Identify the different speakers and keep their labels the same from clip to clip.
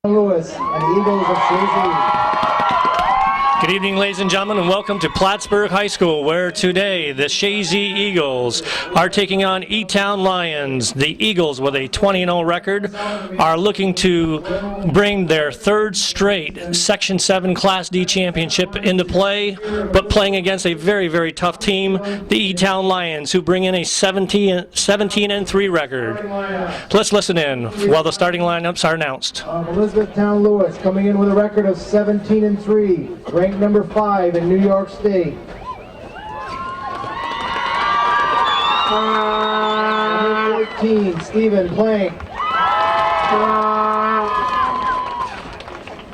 Speaker 1: Lewis and Eagles of Chazy.
Speaker 2: Good evening, ladies and gentlemen, and welcome to Plattsburgh High School, where today the Chazy Eagles are taking on E-Town Lions. The Eagles, with a 20-0 record, are looking to bring their third straight Section VII Class D championship into play, but playing against a very, very tough team, the E-Town Lions, who bring in a 17-3 record. Let's listen in while the starting lineups are announced.
Speaker 1: Elizabethtown-Lewis coming in with a record of 17-3, ranked number 5 in New York State. Number 14, Stephen Plank.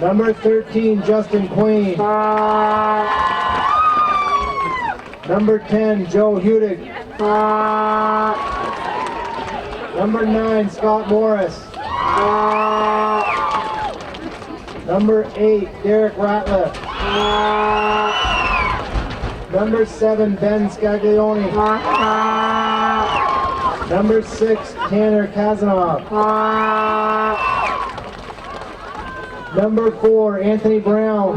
Speaker 1: Number 13, Justin Queen. Number 10, Joe Hudig. Number 9, Scott Morris. Number 8, Derek Ratliff. Number 7, Ben Scaglione. Number 6, Tanner Kazanov. Number 4, Anthony Brown.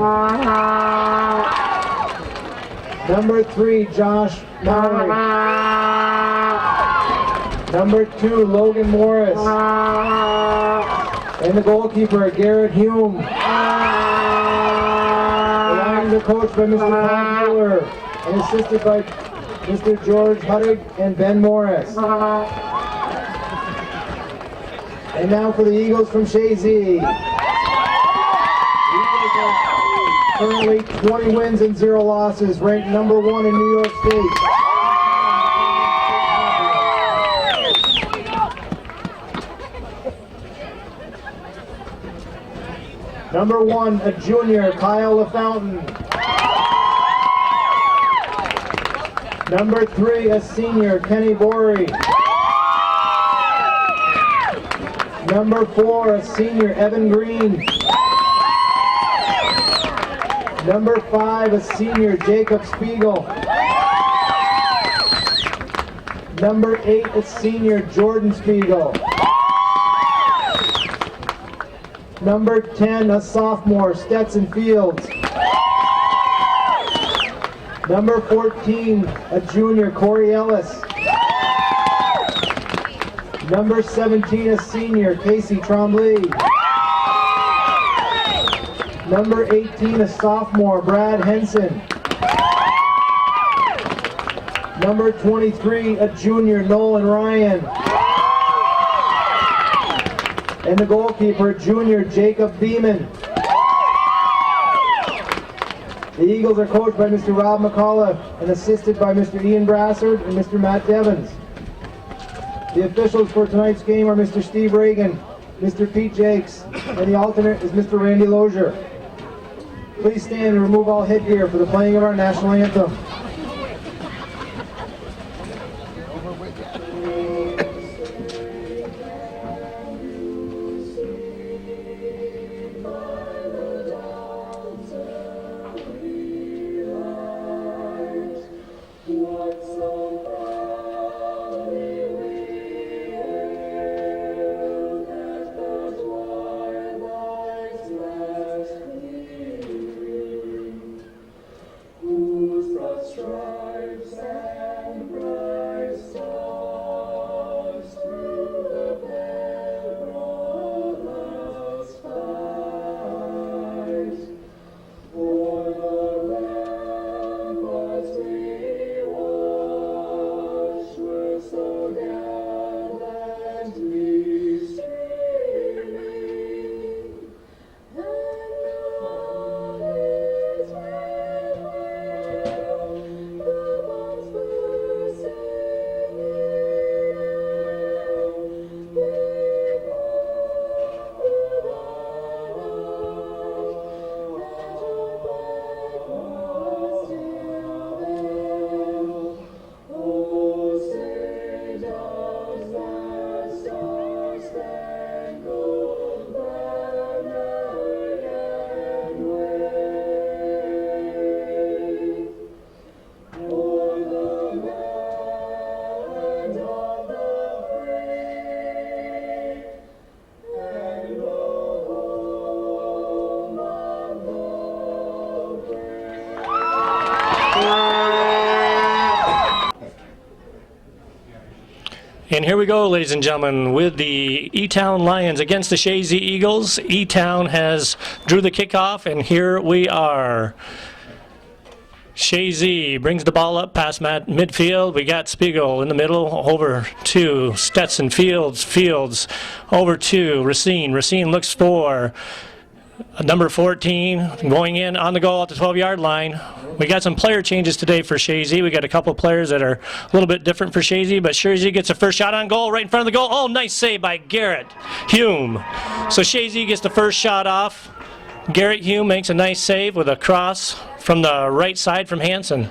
Speaker 1: Number 3, Josh Mallory. Number 2, Logan Morris. And the goalkeeper, Garrett Hume. The Lions are coached by Mr. Tom Mueller and assisted by Mr. George Huddig and Ben Morris. And now for the Eagles from Chazy. The Eagles are currently 20 wins and 0 losses, ranked number 1 in New York State. Number 1, a junior, Kyle LaFountain. Number 3, a senior, Kenny Borey. Number 4, a senior, Evan Green. Number 5, a senior, Jacob Spiegel. Number 8, a senior, Jordan Spiegel. Number 10, a sophomore, Stetson Fields. Number 14, a junior, Corey Ellis. Number 17, a senior, Casey Trombley. Number 18, a sophomore, Brad Henson. Number 23, a junior, Nolan Ryan. And the goalkeeper, junior, Jacob Beeman. The Eagles are coached by Mr. Rob McCullough and assisted by Mr. Ian Brassard and Mr. Matt Devins. The officials for tonight's game are Mr. Steve Reagan, Mr. Pete Jakes, and the alternate is Mr. Randy Lozier. Please stand and remove all headgear for the playing of our national anthem.
Speaker 3: Stripes and bright stars.
Speaker 2: And here we go, ladies and gentlemen, with the E-Town Lions against the Chazy Eagles. E-Town has drew the kickoff, and here we are. Chazy brings the ball up past midfield. We got Spiegel in the middle, over to Stetson. Fields over to Racine. Racine looks for number 14, going in on the goal at the 12-yard line. We got some player changes today for Chazy. We got a couple players that are a little bit different for Chazy, but Chazy gets a first shot on goal right in front of the goal. Oh, nice save by Garrett Hume. So Chazy gets the first shot off. Garrett Hume makes a nice save with a cross from the right side from Hansen.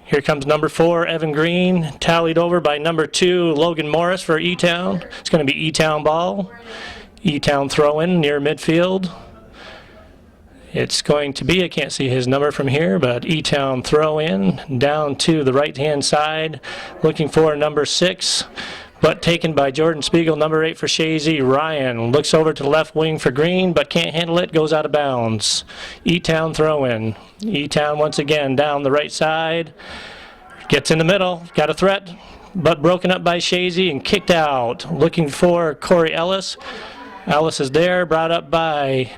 Speaker 2: Here comes number 4, Evan Green, tallied over by number 2, Logan Morris for E-Town. It's going to be E-Town ball. E-Town throw-in near midfield. It's going to be, I can't see his number from here, but E-Town throw-in down to the right-hand side, looking for number 6, but taken by Jordan Spiegel, number 8 for Chazy. Ryan looks over to the left wing for Green, but can't handle it, goes out of bounds. E-Town throw-in. E-Town once again down the right side, gets in the middle, got a threat, but broken up by Chazy and kicked out. Looking for Corey Ellis. Ellis is there, brought up by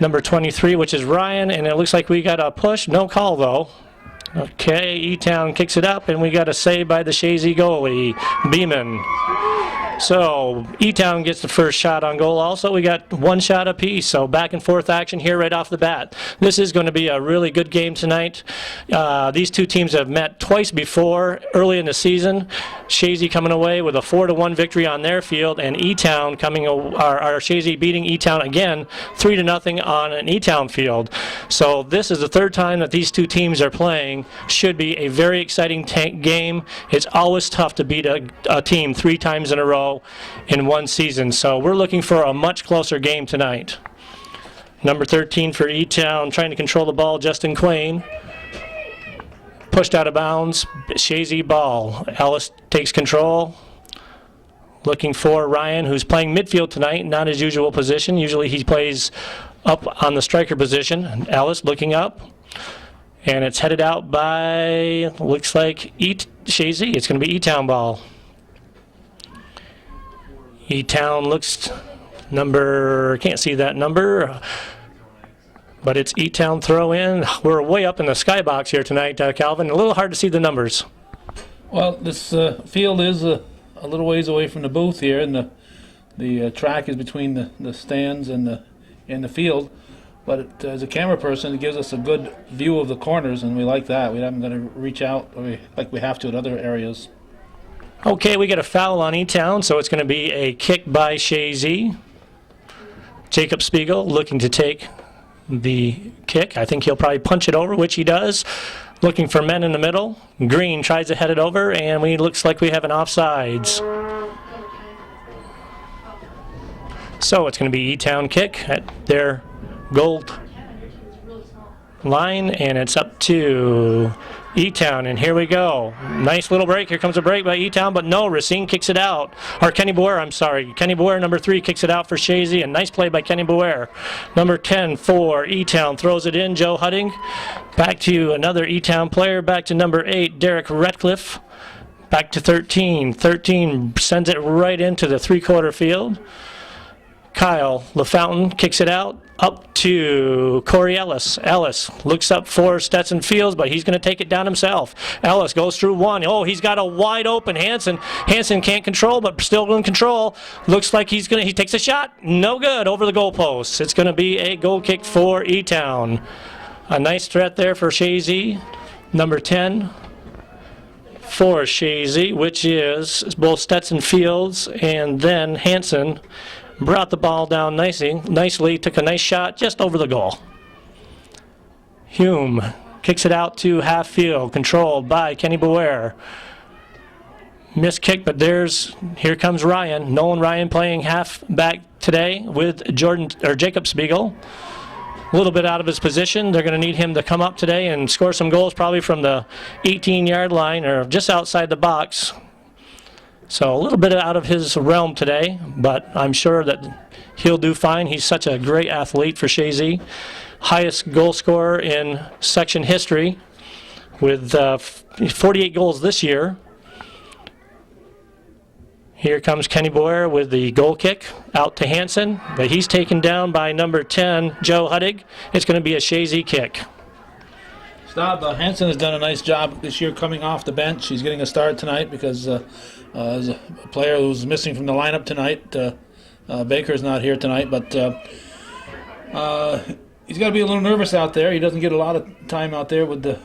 Speaker 2: number 23, which is Ryan, and it looks like we got a push. No call, though. Okay, E-Town kicks it up, and we got a save by the Chazy goalie, Beeman. So E-Town gets the first shot on goal. Also, we got one shot apiece, so back and forth action here right off the bat. This is going to be a really good game tonight. These two teams have met twice before early in the season. Chazy coming away with a 4-1 victory on their field, and E-Town coming, Chazy beating E-Town again 3-0 on an E-Town field. So this is the third time that these two teams are playing. Should be a very exciting game. It's always tough to beat a team 3 times in a row in one season, so we're looking for a much closer game tonight. Number 13 for E-Town trying to control the ball, Justin Quain. Pushed out of bounds, Chazy ball. Ellis takes control. Looking for Ryan, who's playing midfield tonight, not his usual position. Usually he plays up on the striker position. Ellis looking up, and it's headed out by, looks like Chazy. It's going to be E-Town ball. E-Town looks number, can't see that number, but it's E-Town throw in. We're way up in the skybox here tonight, Calvin. A little hard to see the numbers.
Speaker 3: Well, this field is a little ways away from the booth here, and the track is between the stands and the field. But as a camera person, it gives us a good view of the corners, and we like that. We haven't got to reach out like we have to at other areas.
Speaker 2: Okay, we get a foul on E-Town, so it's going to be a kick by Chazy. Jacob Spiegel looking to take the kick. I think he'll probably punch it over, which he does. Looking for men in the middle. Green tries to head it over, and looks like we have an offsides. So it's going to be E-Town kick at their goal line, and it's up to E-Town, and here we go. Nice little break. Here comes a break by E-Town, but no, Racine kicks it out. Or Kenny Boer, I'm sorry. Kenny Boer, number 3, kicks it out for Chazy, and nice play by Kenny Boer. Number 10 for E-Town throws it in, Joe Hudding. Back to another E-Town player, back to number 8, Derek Retcliffe. Back to 13. 13 sends it right into the 3-quarter field. Kyle LaFountain kicks it out, up to Corey Ellis. Ellis looks up for Stetson Fields, but he's going to take it down himself. Ellis goes through one. Oh, he's got a wide open Hansen. Hansen can't control, but still in control. Looks like he takes a shot. No good, over the goalposts. It's going to be a goal kick for E-Town. A nice threat there for Chazy. Number 10 for Chazy, which is both Stetson Fields and then Hansen. Brought the ball down nicely, took a nice shot just over the goal. Hume kicks it out to half field, controlled by Kenny Boer. Missed kick, but here comes Ryan. Nolan Ryan playing half back today with Jacob Spiegel. A little bit out of his position. They're going to need him to come up today and score some goals, probably from the 18-yard line or just outside the box. So a little bit out of his realm today, but I'm sure that he'll do fine. He's such a great athlete for Chazy. Highest goal scorer in section history with 48 goals this year. Here comes Kenny Boyer with the goal kick out to Hansen, but he's taken down by number 10, Joe Huddig. It's going to be a Chazy kick.
Speaker 3: Stop. Hansen has done a nice job this year coming off the bench. He's getting a start tonight because as a player who's missing from the lineup tonight, Baker's not here tonight, but he's got to be a little nervous out there. He doesn't get a lot of time out there with a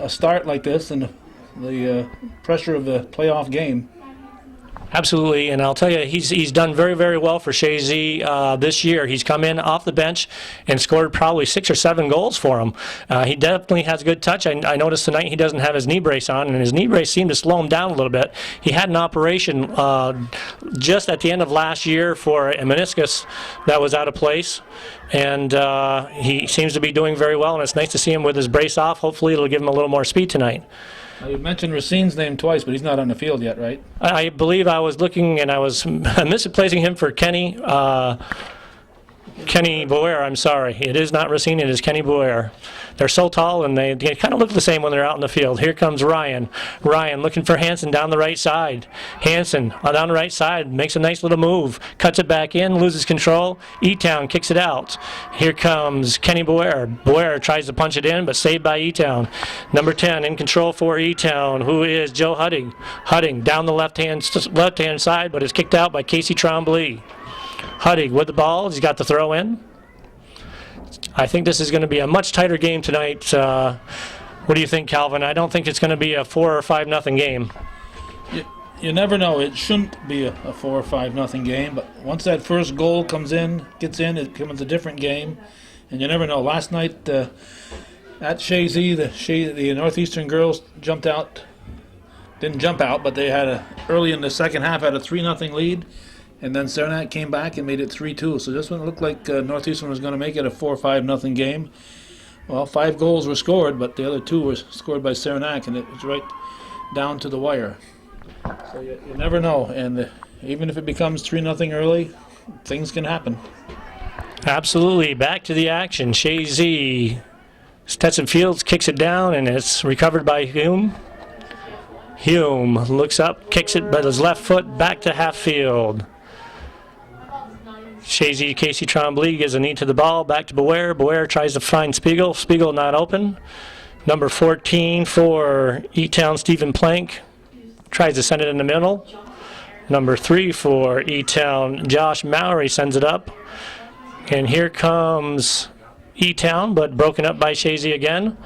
Speaker 3: start like this and the pressure of the playoff game.
Speaker 2: Absolutely, and I'll tell you, he's done very, very well for Chazy this year. He's come in off the bench and scored probably 6 or 7 goals for him. He definitely has good touch. I noticed tonight he doesn't have his knee brace on, and his knee brace seemed to slow him down a little bit. He had an operation just at the end of last year for a meniscus that was out of place, and he seems to be doing very well, and it's nice to see him with his brace off. Hopefully it'll give him a little more speed tonight.
Speaker 3: You mentioned Racine's name twice, but he's not on the field yet, right?
Speaker 2: I believe I was looking and I was misplacing him for Kenny Boyer. I'm sorry. It is not Racine, it is Kenny Boyer. They're so tall and they kind of look the same when they're out in the field. Here comes Ryan. Ryan looking for Hansen down the right side. Hansen down the right side makes a nice little move. Cuts it back in, loses control. E-Town kicks it out. Here comes Kenny Boyer. Boyer tries to punch it in, but saved by E-Town. Number 10 in control for E-Town, who is Joe Huddig. Huddig down the left-hand side, but is kicked out by Casey Trombley. Huddig with the ball. He's got the throw in. I think this is going to be a much tighter game tonight. What do you think, Calvin? I don't think it's going to be a 4 or 5 nothing game.
Speaker 3: You never know. It shouldn't be a 4 or 5 nothing game, but once that first goal gets in, it becomes a different game, and you never know. Last night at Chazy, the Northeastern girls didn't jump out, but they had early in the second half had a 3-0 lead. And then Saranac came back and made it 3-2. So this one looked like Northeastern was going to make it a 4 or 5 nothing game. Well, 5 goals were scored, but the other 2 were scored by Saranac, and it was right down to the wire. So you never know. And even if it becomes 3-0 early, things can happen.
Speaker 2: Absolutely. Back to the action. Chazy. Stetson Fields kicks it down, and it's recovered by Hume. Hume looks up, kicks it by his left foot back to half field. Chazy, Casey Trombley gives a knee to the ball, back to Boyer. Boyer tries to find Spiegel. Spiegel not open. Number 14 for E-Town, Stephen Plank, tries to send it in the middle. Number 3 for E-Town, Josh Mowry sends it up. And here comes E-Town, but broken up by Chazy again.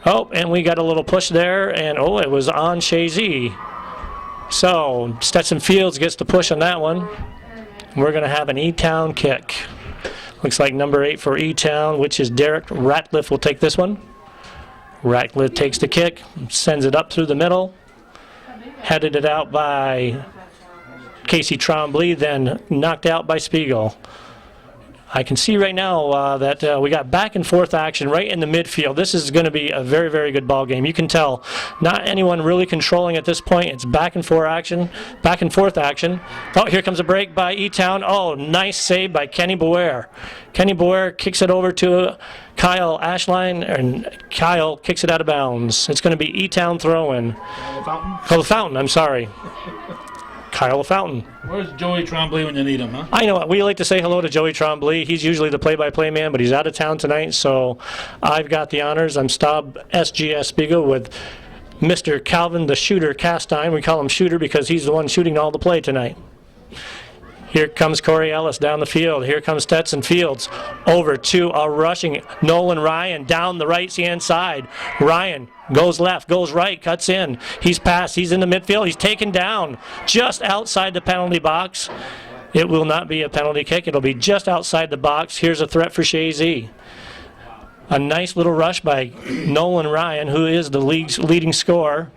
Speaker 2: Oh, and we got a little push there, and oh, it was on Chazy. So Stetson Fields gets the push on that one. We're going to have an E-Town kick. Looks like number 8 for E-Town, which is Derek Ratcliffe, will take this one. Ratcliffe takes the kick, sends it up through the middle. Headed it out by Casey Trombley, then knocked out by Spiegel. I can see right now that we got back and forth action right in the midfield. This is going to be a very, very good ball game. You can tell not anyone really controlling at this point. It's back and forth action. Oh, here comes a break by E-Town. Oh, nice save by Kenny Boyer. Kenny Boyer kicks it over to Kyle Ashline, and Kyle kicks it out of bounds. It's going to be E-Town throw-in. Oh, the Fountain, I'm sorry. Kyle Fountain.
Speaker 3: Where's Joey Trombley when you need him, huh?
Speaker 2: I know. We like to say hello to Joey Trombley. He's usually the play-by-play man, but he's out of town tonight, so I've got the honors. I'm Staub SGS Spiegel with Mr. Calvin the Shooter Castine. We call him Shooter because he's the one shooting all the play tonight. Here comes Corey Ellis down the field. Here comes Stetson Fields over to a rushing Nolan Ryan down the right-hand side. Ryan goes left, goes right, cuts in. He's passed. He's in the midfield. He's taken down just outside the penalty box. It will not be a penalty kick. It'll be just outside the box. Here's a threat for Chazy. A nice little rush by Nolan Ryan, who is the league's leading scorer.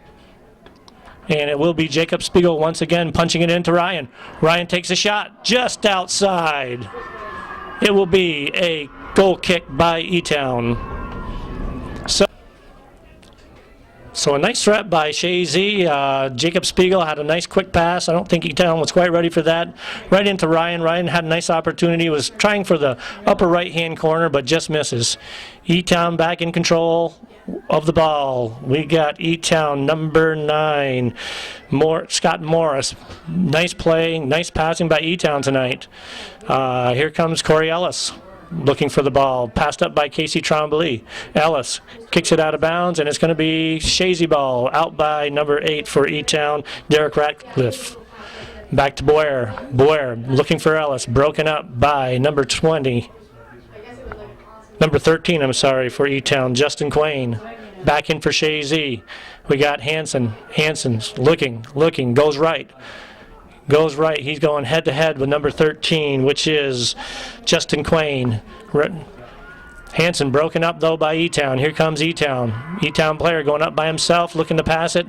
Speaker 2: And it will be Jacob Spiegel once again punching it into Ryan. Ryan takes a shot just outside. It will be a goal kick by E-Town. So a nice threat by Chazy. Jacob Spiegel had a nice quick pass. I don't think E-Town was quite ready for that. Right into Ryan. Ryan had a nice opportunity. Was trying for the upper right-hand corner, but just misses. E-Town back in control of the ball. We got E-Town number 9, Scott Morris. Nice play, nice passing by E-Town tonight. Here comes Corey Ellis, looking for the ball, passed up by Casey Tremblay. Ellis kicks it out of bounds, and it's going to be Chazy ball, out by number 8 for E-Town, Derek Ratcliffe. Back to Boyer. Boyer looking for Ellis, broken up by number 20. Number 13, I'm sorry, for E-Town, Justin Quain. Back in for Chazy. We got Hanson. Hanson's looking, goes right. Goes right. He's going head-to-head with number 13, which is Justin Quain. Hanson broken up, though, by E-Town. Here comes E-Town. E-Town player going up by himself, looking to pass it.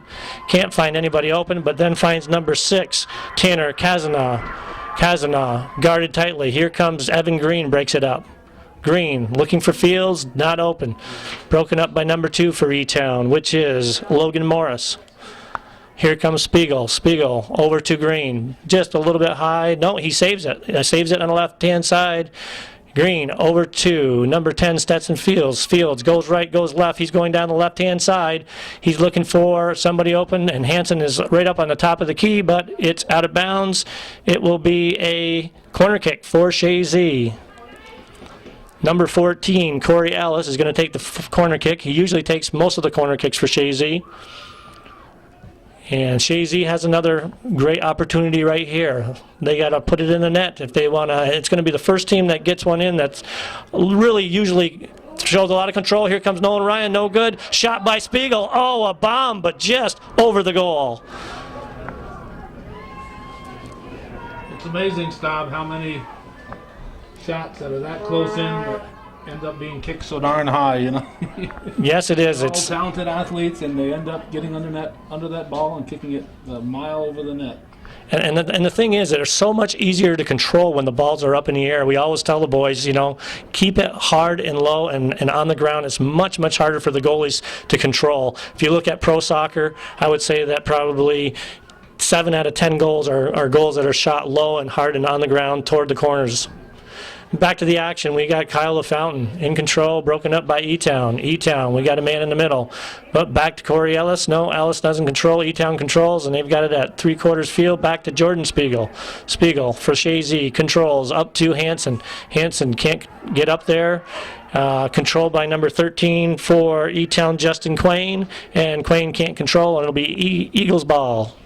Speaker 2: Can't find anybody open, but then finds number 6, Tanner Kazanaugh. Kazanaugh guarded tightly. Here comes Evan Green, breaks it up. Green looking for Fields, not open. Broken up by number 2 for E-Town, which is Logan Morris. Here comes Spiegel. Spiegel over to Green. Just a little bit high. No, he saves it. Saves it on the left-hand side. Green over to number 10, Stetson Fields. Fields goes right, goes left. He's going down the left-hand side. He's looking for somebody open, and Hanson is right up on the top of the key, but it's out of bounds. It will be a corner kick for Chazy. Number 14, Corey Ellis, is going to take the corner kick. He usually takes most of the corner kicks for Chazy. And Chazy has another great opportunity right here. They got to put it in the net if they want to. It's going to be the first team that gets one in that's really usually shows a lot of control. Here comes Nolan Ryan, no good. Shot by Spiegel. Oh, a bomb, but just over the goal.
Speaker 3: It's amazing, Staub, how many shots that are that close in that end up being kicked so darn high, you know.
Speaker 2: Yes, it is.
Speaker 3: All
Speaker 2: It's
Speaker 3: talented athletes, and they end up getting under that ball and kicking it a mile over the net.
Speaker 2: And the thing is, they're so much easier to control when the balls are up in the air. We always tell the boys, you know, keep it hard and low and on the ground. It's much, much harder for the goalies to control. If you look at pro soccer, I would say that probably 7 out of 10 goals are goals that are shot low and hard and on the ground toward the corners. Back to the action, we got Kyle LaFountain in control, broken up by E-Town. E-Town, we got a man in the middle. But back to Corey Ellis. No, Ellis doesn't control. E-Town controls, and they've got it at three-quarters field. Back to Jordan Spiegel. Spiegel for Chazy, controls up to Hanson. Hanson can't get up there. Controlled by number 13 for E-Town, Justin Quain. And Quain can't control, and it'll be Eagles ball.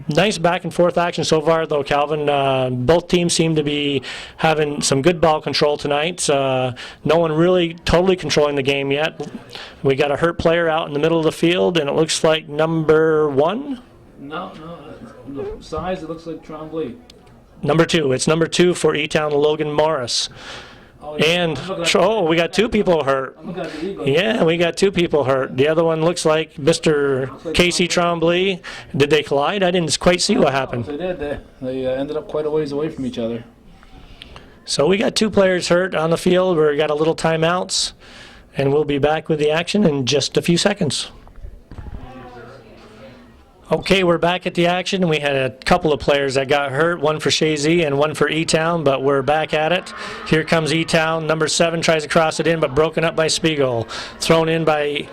Speaker 2: Nice back and forth action so far, though, Calvin. Both teams seem to be having some good ball control tonight. No one really totally controlling the game yet. We got a hurt player out in the middle of the field, and it looks like number 1?
Speaker 3: No, the size, it looks like Tremblay.
Speaker 2: Number 2. It's number 2 for E-Town, Logan Morris. And, we got 2 people hurt. Yeah, we got 2 people hurt. The other one looks like Mr. Casey Tremblay. Did they collide? I didn't quite see what happened.
Speaker 3: They did. They ended up quite a ways away from each other.
Speaker 2: So we got 2 players hurt on the field. We got a little timeouts, and we'll be back with the action in just a few seconds. Okay, we're back at the action. We had a couple of players that got hurt, one for Chazy and one for E-Town, but we're back at it. Here comes E-Town. Number 7 tries to cross it in, but broken up by Spiegel. Thrown in by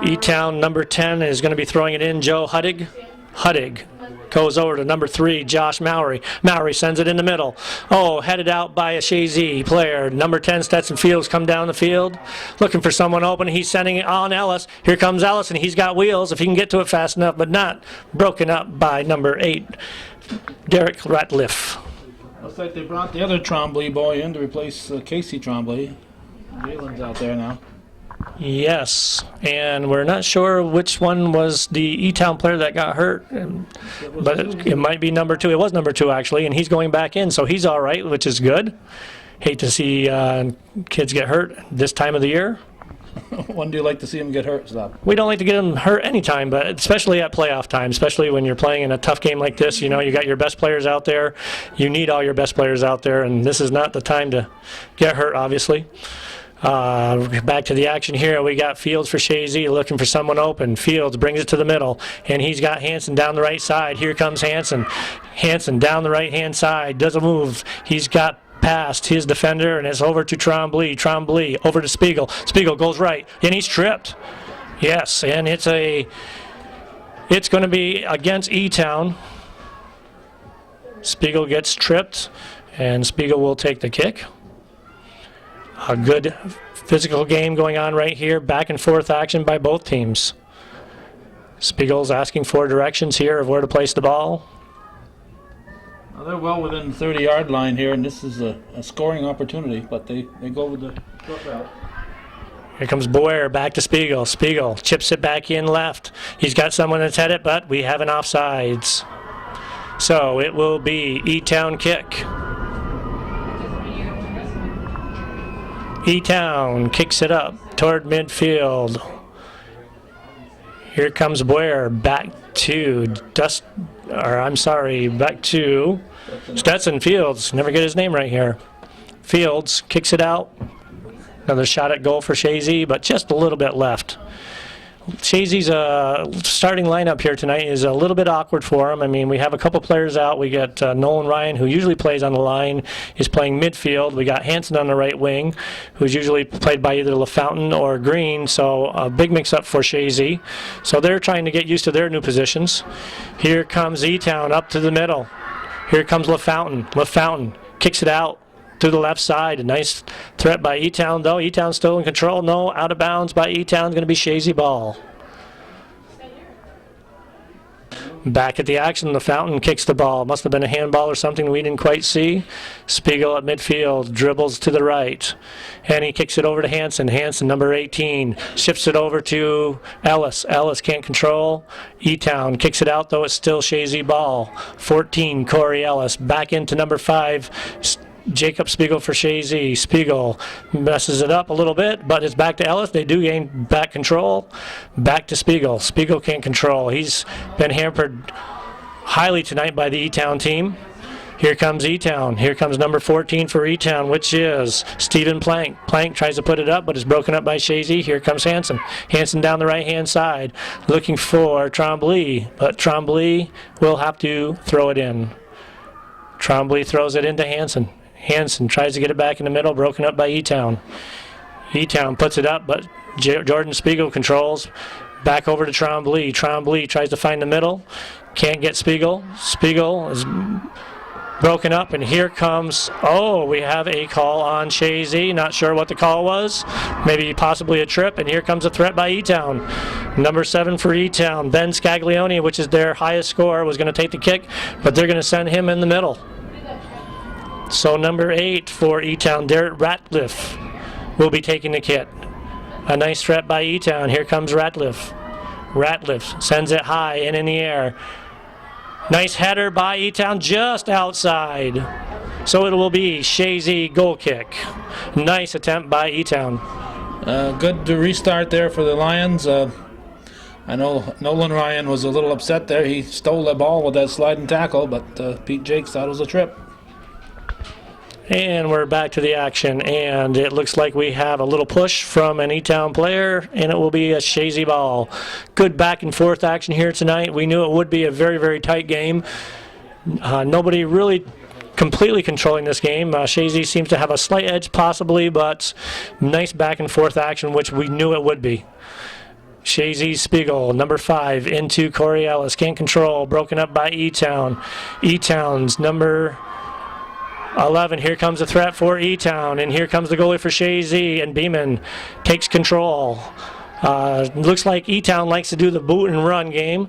Speaker 2: E-Town. Number 10 is going to be throwing it in, Joe Huddig. Huddig goes over to number 3, Josh Mowry. Mowry sends it in the middle. Oh, headed out by a Chazy player. Number 10, Stetson Fields, come down the field. Looking for someone open. He's sending it on Ellis. Here comes Ellis, and he's got wheels if he can get to it fast enough, but not. Broken up by number 8, Derek Ratcliffe.
Speaker 3: Looks like they brought the other Tremblay boy in to replace Casey Tremblay. Jalen's out there now.
Speaker 2: Yes, and we're not sure which one was the E-Town player that got hurt, but it might be number 2. It was number 2, actually, and he's going back in, so he's all right, which is good. Hate to see kids get hurt this time of the year.
Speaker 3: When do you like to see them get hurt, Stop?
Speaker 2: We don't like to get them hurt anytime, but especially at playoff time, especially when you're playing in a tough game like this. You know, you got your best players out there. You need all your best players out there, and this is not the time to get hurt, obviously. Back to the action here. We got Fields for Chazy looking for someone open. Fields brings it to the middle, and he's got Hanson down the right side. Here comes Hanson. Hanson down the right-hand side. Doesn't move. He's got past his defender, and it's over to Tremblay. Tremblay over to Spiegel. Spiegel goes right, and he's tripped. Yes, and it's going to be against E-Town. Spiegel gets tripped, and Spiegel will take the kick. A good physical game going on right here. Back and forth action by both teams. Spiegel's asking for directions here of where to place the ball.
Speaker 3: Well, they're well within the 30-yard line here, and this is a scoring opportunity, but they go with the short route.
Speaker 2: Here comes Boyer back to Spiegel. Spiegel chips it back in left. He's got someone that's at it, but we have an offsides. So it will be E-Town kick. E-Town kicks it up toward midfield. Here comes Boyer back to back to Stetson Fields. Never get his name right here. Fields kicks it out. Another shot at goal for Chazy, but just a little bit left. Chazy's starting lineup here tonight is a little bit awkward for him. I mean, we have a couple players out. We got Nolan Ryan, who usually plays on the line, is playing midfield. We got Hanson on the right wing, who's usually played by either LaFountain or Green, so a big mix-up for Chazy. So they're trying to get used to their new positions. Here comes E-Town up to the middle. Here comes LaFountain. LaFountain kicks it out to the left side. A nice threat by E-Town, though. E-Town still in control. No, out of bounds by E-Town. Going to be Chazy ball. Back at the action, the Fountain kicks the ball. Must have been a handball or something we didn't quite see. Spiegel at midfield, dribbles to the right, and he kicks it over to Hanson. Hanson, number 18, shifts it over to Ellis. Ellis can't control. E-Town kicks it out, though it's still Chazy ball. 14, Corey Ellis. Back into number 5, Jacob Spiegel for Chazy. Spiegel messes it up a little bit, but it's back to Ellis. They do gain back control. Back to Spiegel. Spiegel can't control. He's been hampered highly tonight by the E-Town team. Here comes E-Town. Here comes number 14 for E-Town, which is Stephen Plank. Plank tries to put it up, but is broken up by Chazy. Here comes Hanson. Hanson down the right-hand side, looking for Tremblay, but Tremblay will have to throw it in. Tremblay throws it into Hanson. Hanson tries to get it back in the middle, broken up by E-Town. E-Town puts it up, but Jordan Spiegel controls. Back over to Tremblay. Tremblay tries to find the middle. Can't get Spiegel. Spiegel is broken up, and here comes, we have a call on Chazy. Not sure what the call was. Maybe possibly a trip, and here comes a threat by E-Town. Number 7 for E-Town, Ben Scaglione, which is their highest scorer, was going to take the kick, but they're going to send him in the middle. So number 8 for E-Town, Derek Ratcliffe, will be taking the kick. A nice threat by E-Town. Here comes Ratcliffe. Ratcliffe sends it high and in the air. Nice header by E-Town just outside. So it will be Chazy goal kick. Nice attempt by E-Town.
Speaker 3: Good restart there for the Lions. I know Nolan Ryan was a little upset there. He stole the ball with that sliding tackle, but Pete Jakes thought it was a trip.
Speaker 2: And we're back to the action, and it looks like we have a little push from an E-Town player, and it will be a Chazy ball. Good back and forth action here tonight. We knew it would be a very, very tight game. Nobody really completely controlling this game. Chazy seems to have a slight edge possibly, but nice back and forth action, which we knew it would be. Chazy Spiegel, number 5, into Corey Ellis. Can't control, broken up by E-Town. E-Town's number 11. Here comes a threat for E-Town, and here comes the goalie for Chazy, and Beeman takes control. Looks like E-Town likes to do the boot and run game,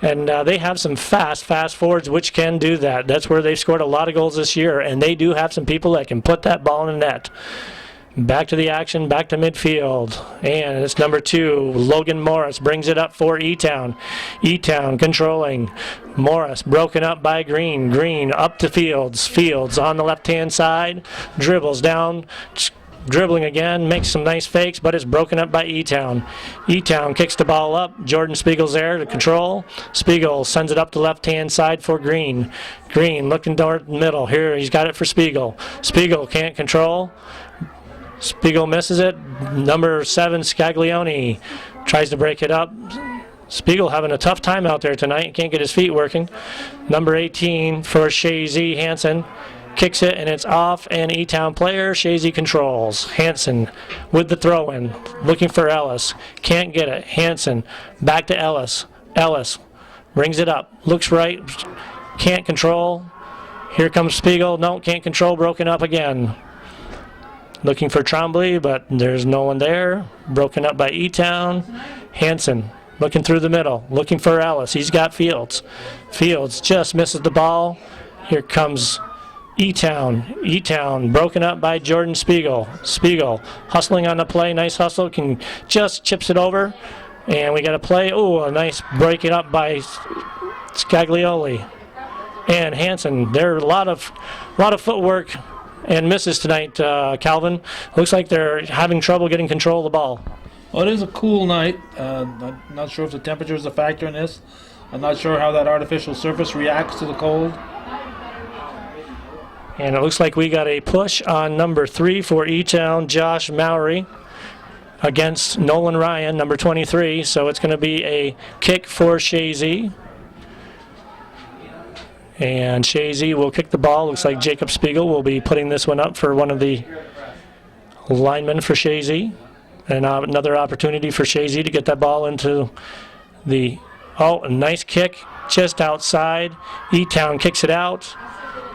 Speaker 2: and they have some fast forwards which can do that. That's where they've scored a lot of goals this year, and they do have some people that can put that ball in the net. Back to the action, back to midfield, and it's number 2, Logan Morris brings it up for E-Town. E-Town controlling. Morris broken up by Green. Green up to Fields. Fields on the left-hand side, dribbles down, dribbling again, makes some nice fakes, but it's broken up by E-Town. E-Town kicks the ball up. Jordan Spiegel's there to control. Spiegel sends it up the left-hand side for Green. Green looking toward the middle. Here he's got it for Spiegel. Spiegel can't control. Spiegel misses it. Number 7, Scaglione, tries to break it up. Spiegel having a tough time out there tonight. Can't get his feet working. Number 18 for Chazy, Hansen. Kicks it, and it's off, and E-Town player, Chazy controls. Hansen with the throw-in, looking for Ellis. Can't get it. Hansen back to Ellis. Ellis brings it up. Looks right. Can't control. Here comes Spiegel. No, can't control. Broken up again. Looking for Trombley, but there's no one there. Broken up by E-Town. Hansen looking through the middle. Looking for Ellis. He's got Fields. Fields just misses the ball. Here comes E-Town. E-Town broken up by Jordan Spiegel. Spiegel hustling on the play. Nice hustle. Can just chips it over. And we got a play. Oh, a nice break it up by Scaglioli. And Hansen. There are a lot of footwork and misses tonight, Calvin. Looks like they're having trouble getting control of the ball.
Speaker 3: Well, it is a cool night. I'm not sure if the temperature is a factor in this. I'm not sure how that artificial surface reacts to the cold.
Speaker 2: And it looks like we got a push on number 3 for E-Town, Josh Mowry, against Nolan Ryan, number 23. So it's going to be a kick for Chazy. And Chazy will kick the ball. Looks like Jacob Spiegel will be putting this one up for one of the linemen for Chazy. And another opportunity for Chazy to get that ball into the... Oh, a nice kick just outside. E-Town kicks it out.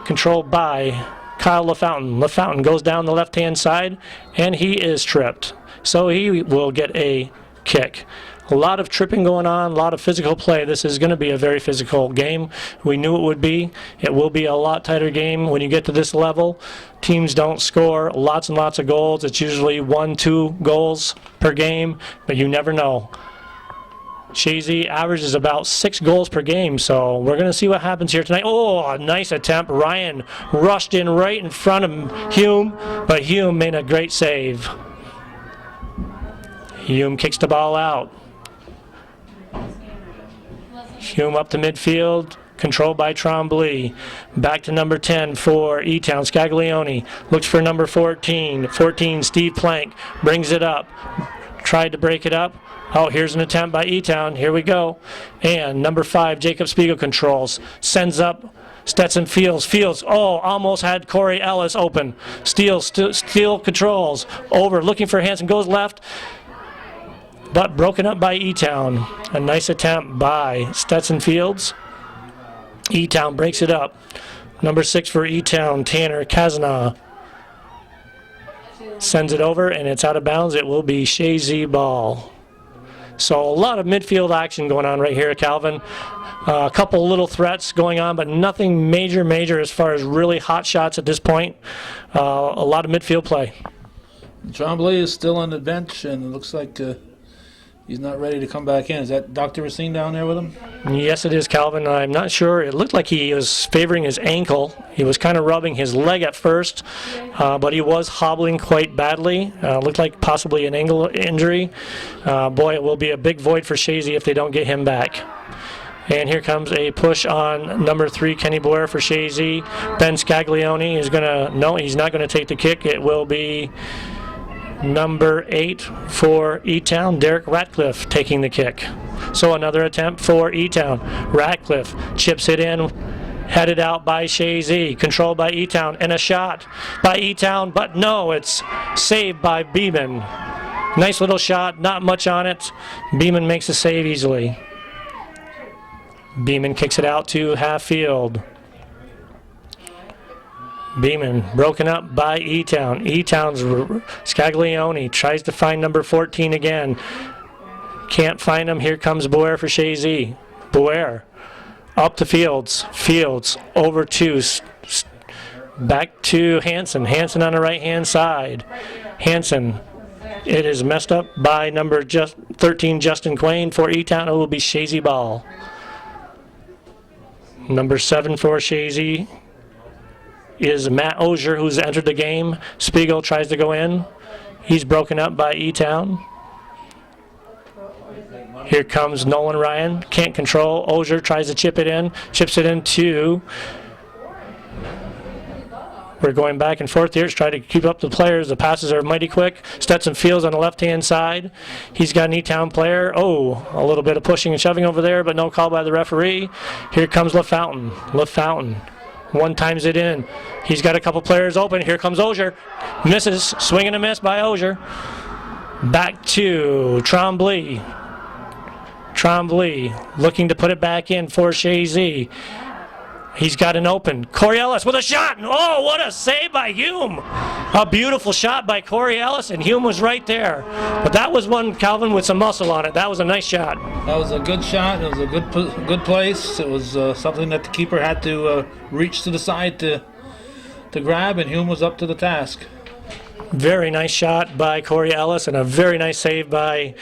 Speaker 2: Controlled by Kyle LaFountain. LaFountain goes down the left-hand side, and he is tripped. So he will get a kick. A lot of tripping going on, a lot of physical play. This is going to be a very physical game. We knew it would be. It will be a lot tighter game when you get to this level. Teams don't score lots and lots of goals. It's usually 1-2 goals per game, but you never know. Chazy averages about 6 goals per game, so we're going to see what happens here tonight. Oh, a nice attempt. Ryan rushed in right in front of Hume, but Hume made a great save. Hume kicks the ball out. Hume up to midfield, controlled by Trombley. Back to number 10 for E-Town. Scaglione looks for number 14. 14, Steve Plank, brings it up. Tried to break it up. Oh, here's an attempt by E-Town. Here we go. And number 5, Jacob Spiegel controls. Sends up Stetson Fields. Fields, oh, almost had Corey Ellis open. Steele controls. Over, looking for Hansen. Goes left. But broken up by E-Town. A nice attempt by Stetson Fields. E-Town breaks it up. Number 6 for E-Town, Tanner Kazana. Sends it over, and it's out of bounds. It will be Chazy ball. So a lot of midfield action going on right here at Calvin. A couple little threats going on, but nothing major as far as really hot shots at this point. A lot of midfield play.
Speaker 3: Trombley is still on the bench, and it looks like he's not ready to come back in. Is that Dr. Racine down there with him?
Speaker 2: Yes, it is, Calvin. I'm not sure. It looked like he was favoring his ankle. He was kind of rubbing his leg at first, but he was hobbling quite badly. Looked like possibly an ankle injury. Boy, it will be a big void for Chazy if they don't get him back. And here comes a push on number 3, Kenny Boyer for Chazy. Ben Scaglione is going to... No, he's not going to take the kick. It will be number 8 for E-Town, Derek Ratcliffe, taking the kick. So another attempt for E-Town. Ratcliffe chips it in, headed out by Chazy, controlled by E-Town, and a shot by E-Town, but no, it's saved by Beeman. Nice little shot, not much on it. Beeman makes the save easily. Beeman kicks it out to half field. Beeman broken up by E-Town. E-Town's Scaglione tries to find number 14 again. Can't find him. Here comes Boyer for Chazy. Boyer up to Fields. Fields over to back to Hansen. Hansen on the right-hand side. Hansen. It is messed up by number 13, Justin Quain. For E-Town, it will be Chazy ball. Number 7 for Chazy is Matt Ozier, who's entered the game. Spiegel tries to go in. He's broken up by E-Town. Here comes Nolan Ryan. Can't control. Ozier tries to chip it in. Chips it in to We're going back and forth here to try to keep up the players. The passes are mighty quick. Stetson Fields on the left-hand side. He's got an E-Town player. Oh, a little bit of pushing and shoving over there, but no call by the referee. Here comes LaFountain. LaFountain one times it in. He's got a couple players open. Here comes Ogier. Misses. Swing and a miss by Ogier. Back to Tremblay. Tremblay looking to put it back in for Chazy. He's got an open. Corey Ellis with a shot. Oh, what a save by Hume. A beautiful shot by Corey Ellis, and Hume was right there. But that was one, Calvin, with some muscle on it. That was a nice shot.
Speaker 3: That was a good shot. It was a good place. It was something that the keeper had to reach to the side to grab, and Hume was up to the task.
Speaker 2: Very nice shot by Corey Ellis, and a very nice save by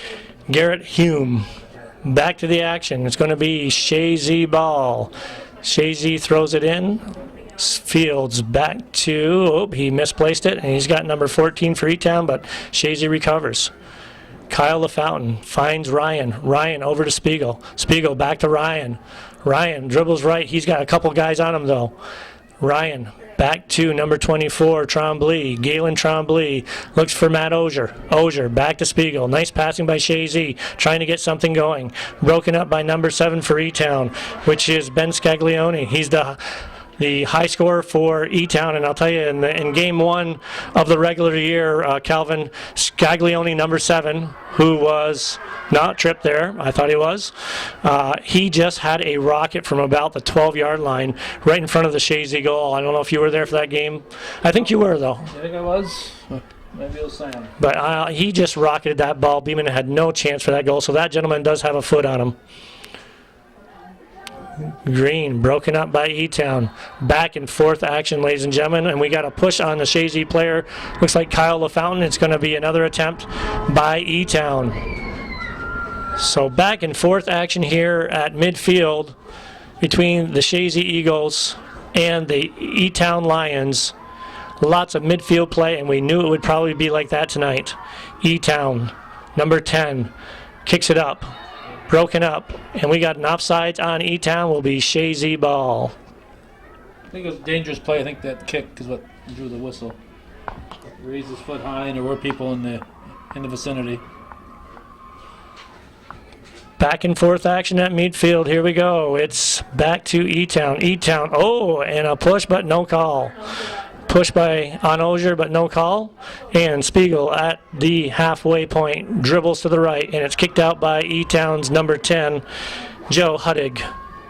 Speaker 2: Garrett Hume. Back to the action. It's going to be Chazy ball. Chazy throws it in. Fields back to, oh, he misplaced it, and he's got number 14 for E-Town, but Chazy recovers. Kyle LaFountain finds Ryan. Ryan over to Spiegel. Spiegel back to Ryan. Ryan dribbles right. He's got a couple guys on him, though. Ryan back to number 24, Tremblay. Galen Tremblay looks for Matt Ogier. Ogier back to Spiegel. Nice passing by Chazy, trying to get something going. Broken up by number 7 for E-Town, which is Ben Scaglione. He's the high scorer for E-Town, and I'll tell you, in game 1 of the regular year, Calvin, Scaglione, number 7, who was not tripped there, I thought he was, he just had a rocket from about the 12-yard line right in front of the Chazy goal. I don't know if you were there for that game. I think you were, though.
Speaker 3: I think I was. Maybe it was Sam.
Speaker 2: But he just rocketed that ball. Beeman had no chance for that goal, so that gentleman does have a foot on him. Green broken up by E-Town. Back and forth action, ladies and gentlemen, and we got a push on the Chazy player. Looks like Kyle LaFountain. It's going to be another attempt by E-Town. So back and forth action here at midfield between the Chazy Eagles and the E-Town Lions. Lots of midfield play, and we knew it would probably be like that tonight. E-Town, number 10, kicks it up. Broken up, and we got an offsides on E-Town. Will be Chazy ball.
Speaker 3: I think it was a dangerous play. I think that kick is what drew the whistle. He raised his foot high, and there were people in the vicinity.
Speaker 2: Back and forth action at midfield. Here we go. It's back to E-Town. E-Town. Oh, and a push, but no call. Push by Ogier, but no call. And Spiegel at the halfway point dribbles to the right, and it's kicked out by E-Town's number 10, Joe Huddig.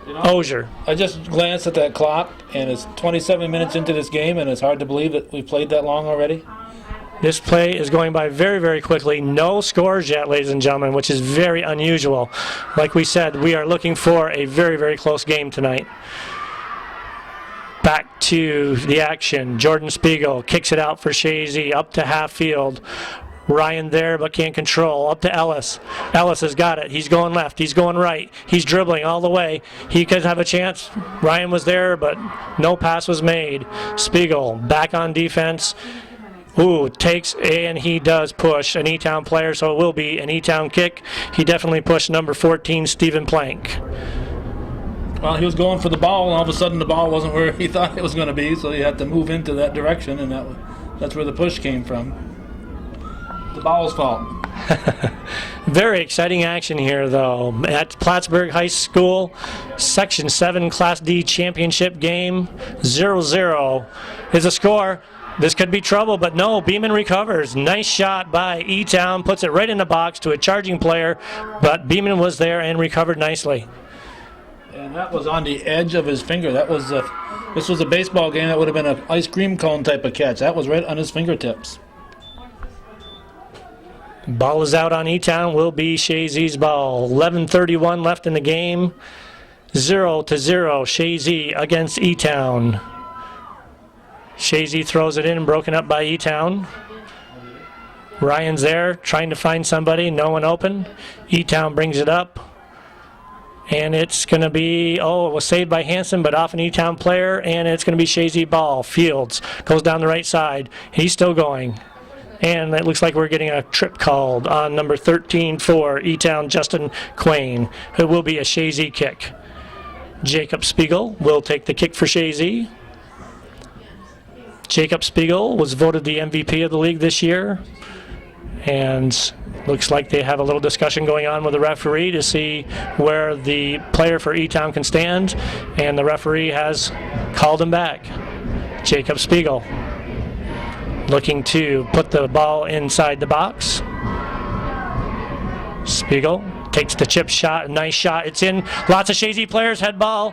Speaker 2: Ogier.
Speaker 3: I just glanced at that clock, and it's 27 minutes into this game, and it's hard to believe that we've played that long already.
Speaker 2: This play is going by very, very quickly. No scores yet, ladies and gentlemen, which is very unusual. Like we said, we are looking for a very, very close game tonight. Back to the action. Jordan Spiegel kicks it out for Chazy up to half field. Ryan there but can't control. Up to Ellis. Ellis has got it. He's going left. He's going right. He's dribbling all the way. He could have a chance. Ryan was there, but no pass was made. Spiegel back on defense. Ooh, takes, and he does push an E-Town player, so it will be an E-Town kick. He definitely pushed number 14, Stephen Plank.
Speaker 3: Well, he was going for the ball, and all of a sudden the ball wasn't where he thought it was going to be, so he had to move into that direction, and that's where the push came from. The ball's fault.
Speaker 2: Very exciting action here, though. At Plattsburgh High School, Section 7 Class D championship game, 0-0 is a score. This could be trouble, but no, Beeman recovers. Nice shot by E-Town, puts it right in the box to a charging player, but Beeman was there and recovered nicely.
Speaker 3: And that was on the edge of his finger. This was a baseball game. That would have been an ice cream cone type of catch. That was right on his fingertips.
Speaker 2: Ball is out on E-Town. Will be Chazy's ball. 11:31 left in the game. 0-0. Chazy against E-Town. Chazy throws it in, broken up by E-Town. Ryan's there, trying to find somebody. No one open. E-Town brings it up. And it's going to be, it was saved by Hanson, but off an E-Town player, and it's going to be Chazy ball. Fields goes down the right side. He's still going. And it looks like we're getting a trip called on number 13 for E-Town, Justin Quain. It will be a Chazy kick. Jacob Spiegel will take the kick for Chazy. Jacob Spiegel was voted the MVP of the league this year, and looks like they have a little discussion going on with the referee to see where the player for E-Town can stand, and the referee has called him back. Jacob Spiegel looking to put the ball inside the box. Spiegel takes the chip shot, nice shot, it's in. Lots of Chazy players, head ball,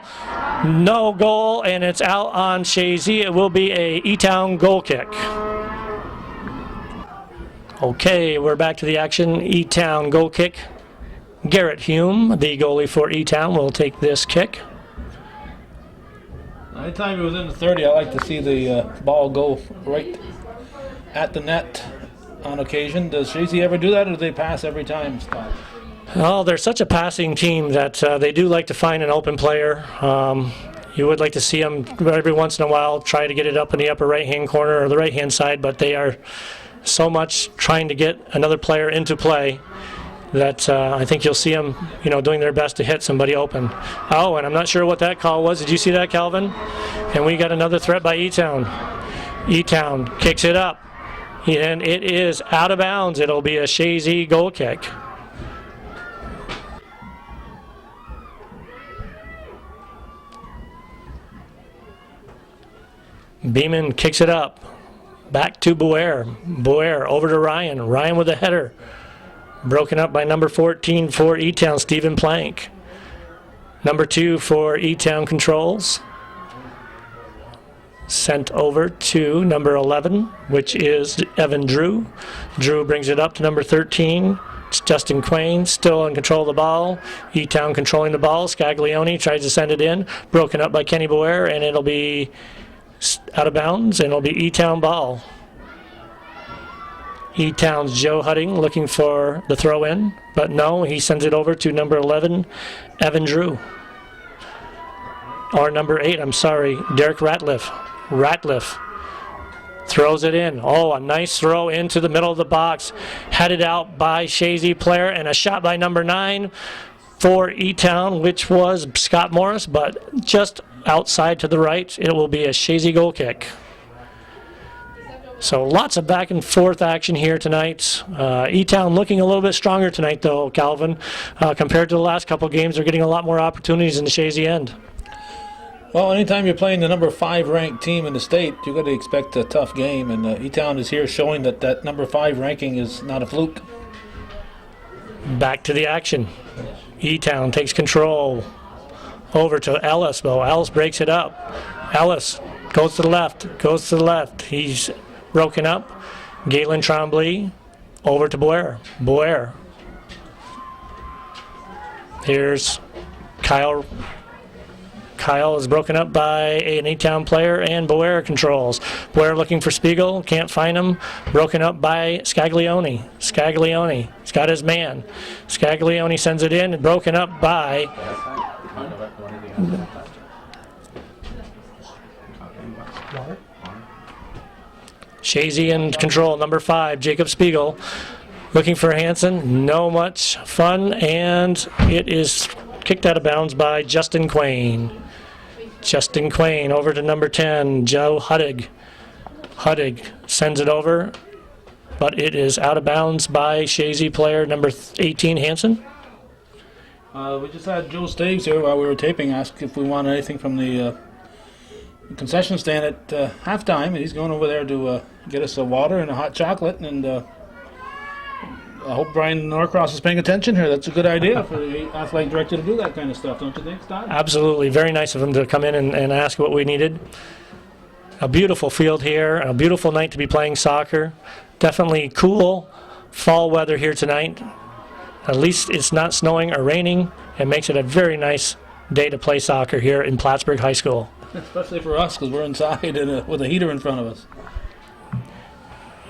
Speaker 2: no goal, and it's out on Chazy. It will be a E-Town goal kick. Okay, we're back to the action. E-Town goal kick. Garrett Hume, the goalie for E-Town, will take this kick.
Speaker 3: Anytime you're within the 30, I like to see the ball go right at the net on occasion. Does Chazy ever do that, or do they pass every time, Scott?
Speaker 2: Oh, they're such a passing team that they do like to find an open player. You would like to see them every once in a while try to get it up in the upper right-hand corner or the right-hand side, but they are so much trying to get another player into play that I think you'll see them, doing their best to hit somebody open. Oh, and I'm not sure what that call was. Did you see that, Calvin? And we got another threat by E-Town. E-Town kicks it up, and it is out of bounds. It'll be a Chazy goal kick. Beeman kicks it up. Back to Boer. Boer over to Ryan. Ryan with a header. Broken up by number 14 for E-Town, Stephen Plank. Number 2 for E-Town controls. Sent over to number 11, which is Evan Drew. Drew brings it up to number 13. It's Justin Quain, still in control of the ball. E-Town controlling the ball. Scaglione tries to send it in. Broken up by Kenny Boer, and it'll be out of bounds, and it'll be E-Town ball. E-Town's Joe Hudding looking for the throw in, but no, he sends it over to number 11, Evan Drew. Or number 8, I'm sorry, Derek Ratliff. Ratliff throws it in. Oh, a nice throw into the middle of the box. Headed out by Chazy player, and a shot by number 9 for E-Town, which was Scott Morris, but just outside to the right. It will be a Chazy goal kick. So lots of back and forth action here tonight. E-Town looking a little bit stronger tonight, though, Calvin. Compared to the last couple games, they're getting a lot more opportunities in the Chazy end.
Speaker 3: Well, anytime you're playing the number 5 ranked team in the state, you've got to expect a tough game, and E-Town is here showing that that number 5 ranking is not a fluke.
Speaker 2: Back to the action. E-Town takes control over to Ellis, though. Ellis breaks it up. Ellis goes to the left. He's broken up. Galen Tremblay over to Boer. Boer. Here's Kyle. Kyle is broken up by an E-Town player, and Boer controls. Boer looking for Spiegel, can't find him. Broken up by Scaglione. Scaglione, he's got his man. Scaglione sends it in, and broken up by Chazy in control, number 5, Jacob Spiegel. Looking for Hansen, no much fun, and it is kicked out of bounds by Justin Quain. Justin Quain over to number 10, Joe Huddig. Huddig sends it over, but it is out of bounds by Chazy player number 18, Hansen.
Speaker 3: We just had Joe Staves here while we were taping ask if we wanted anything from the concession stand at halftime, and he's going over there to get us a water and a hot chocolate, and I hope Brian Norcross is paying attention here. That's a good idea for the athletic director to do that kind of stuff, don't you think, Scott?
Speaker 2: Absolutely. Very nice of him to come in and ask what we needed. A beautiful field here, a beautiful night to be playing soccer. Definitely cool fall weather here tonight. At least it's not snowing or raining. It makes it a very nice day to play soccer here in Plattsburgh High School.
Speaker 3: Especially for us, because we're inside and with a heater in front of us.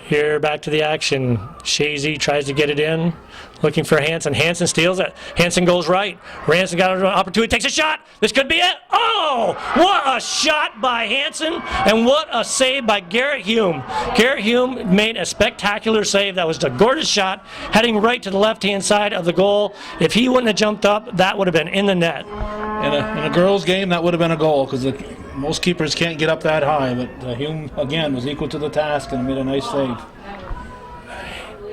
Speaker 2: Here, back to the action. Chazy tries to get it in. Looking for Hansen. Hansen steals it. Hansen goes right. Hansen got an opportunity. Takes a shot. This could be it. Oh, what a shot by Hansen, and what a save by Garrett Hume. Garrett Hume made a spectacular save. That was a gorgeous shot, heading right to the left-hand side of the goal. If he wouldn't have jumped up, that would have been in the net.
Speaker 3: In a girls' game, that would have been a goal because most keepers can't get up that high. But Hume, again, was equal to the task and made a nice save.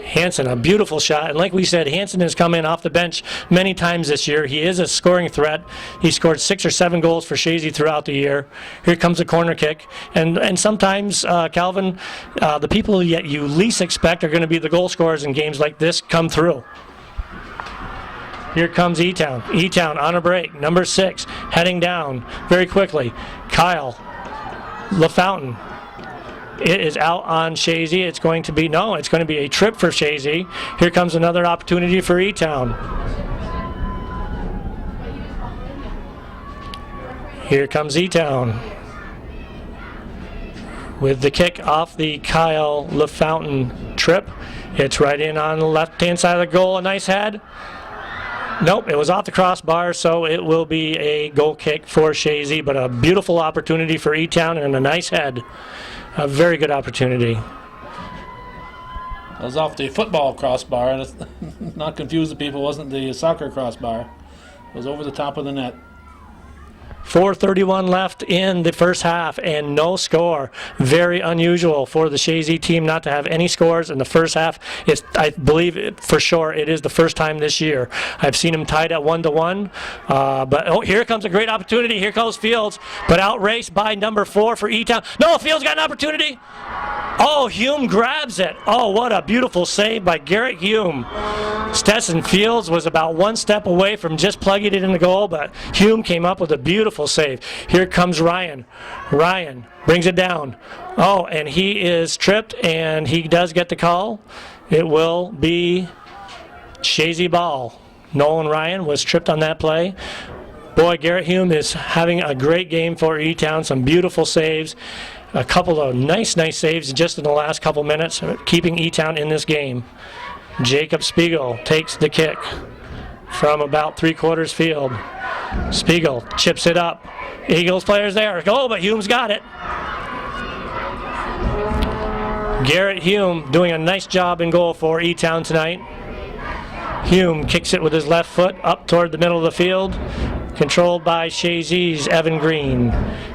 Speaker 2: Hansen, a beautiful shot. And like we said, Hansen has come in off the bench many times this year. He is a scoring threat. He scored 6 or 7 goals for Chazy throughout the year. Here comes a corner kick. And sometimes, Calvin, the people that you least expect are going to be the goal scorers in games like this come through. Here comes E-Town. E-Town on a break. Number 6, heading down very quickly. Kyle LaFountain. It is out on Chazy. It's going to be a trip for Chazy. Here comes another opportunity for E-Town. Here comes E-Town with the kick off the Kyle LaFountain trip. It's right in on the left-hand side of the goal. A nice head. Nope, it was off the crossbar, so it will be a goal kick for Chazy, but a beautiful opportunity for E-Town and a nice head. A very good opportunity.
Speaker 3: It was off the football crossbar, and not confuse the people, it wasn't the soccer crossbar. It was over the top of the net.
Speaker 2: 4:31 left in the first half and no score. Very unusual for the Chazy team not to have any scores in the first half. I believe for sure it is the first time this year. I've seen them tied at 1-1. But here comes a great opportunity. Here goes Fields, but outraced by number 4 for E-Town. No, Fields got an opportunity. Oh, Hume grabs it. Oh, what a beautiful save by Garrett Hume. Stetson Fields was about 1 step away from just plugging it in the goal, but Hume came up with a beautiful save. Here comes Ryan. Ryan brings it down. Oh, and he is tripped, and he does get the call. It will be Chazy ball. Nolan Ryan was tripped on that play. Boy, Garrett Hume is having a great game for E-Town. Some beautiful saves. A couple of nice saves just in the last couple minutes, keeping E-Town in this game. Jacob Spiegel takes the kick from about 3/4 field. Spiegel chips it up. Eagles players there. Oh, but Hume's got it. Garrett Hume doing a nice job in goal for E-Town tonight. Hume kicks it with his left foot up toward the middle of the field. Controlled by Chazy's Evan Green.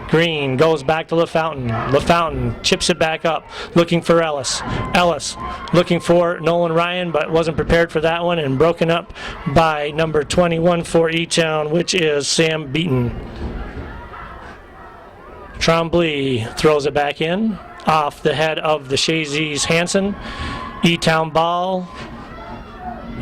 Speaker 2: Green goes back to LaFountain. LaFountain chips it back up, looking for Ellis. Ellis looking for Nolan Ryan, but wasn't prepared for that one, and broken up by number 21 for E-Town, which is Sam Beaton. Tremblay throws it back in, off the head of the Chazy's Hansen. E-Town ball.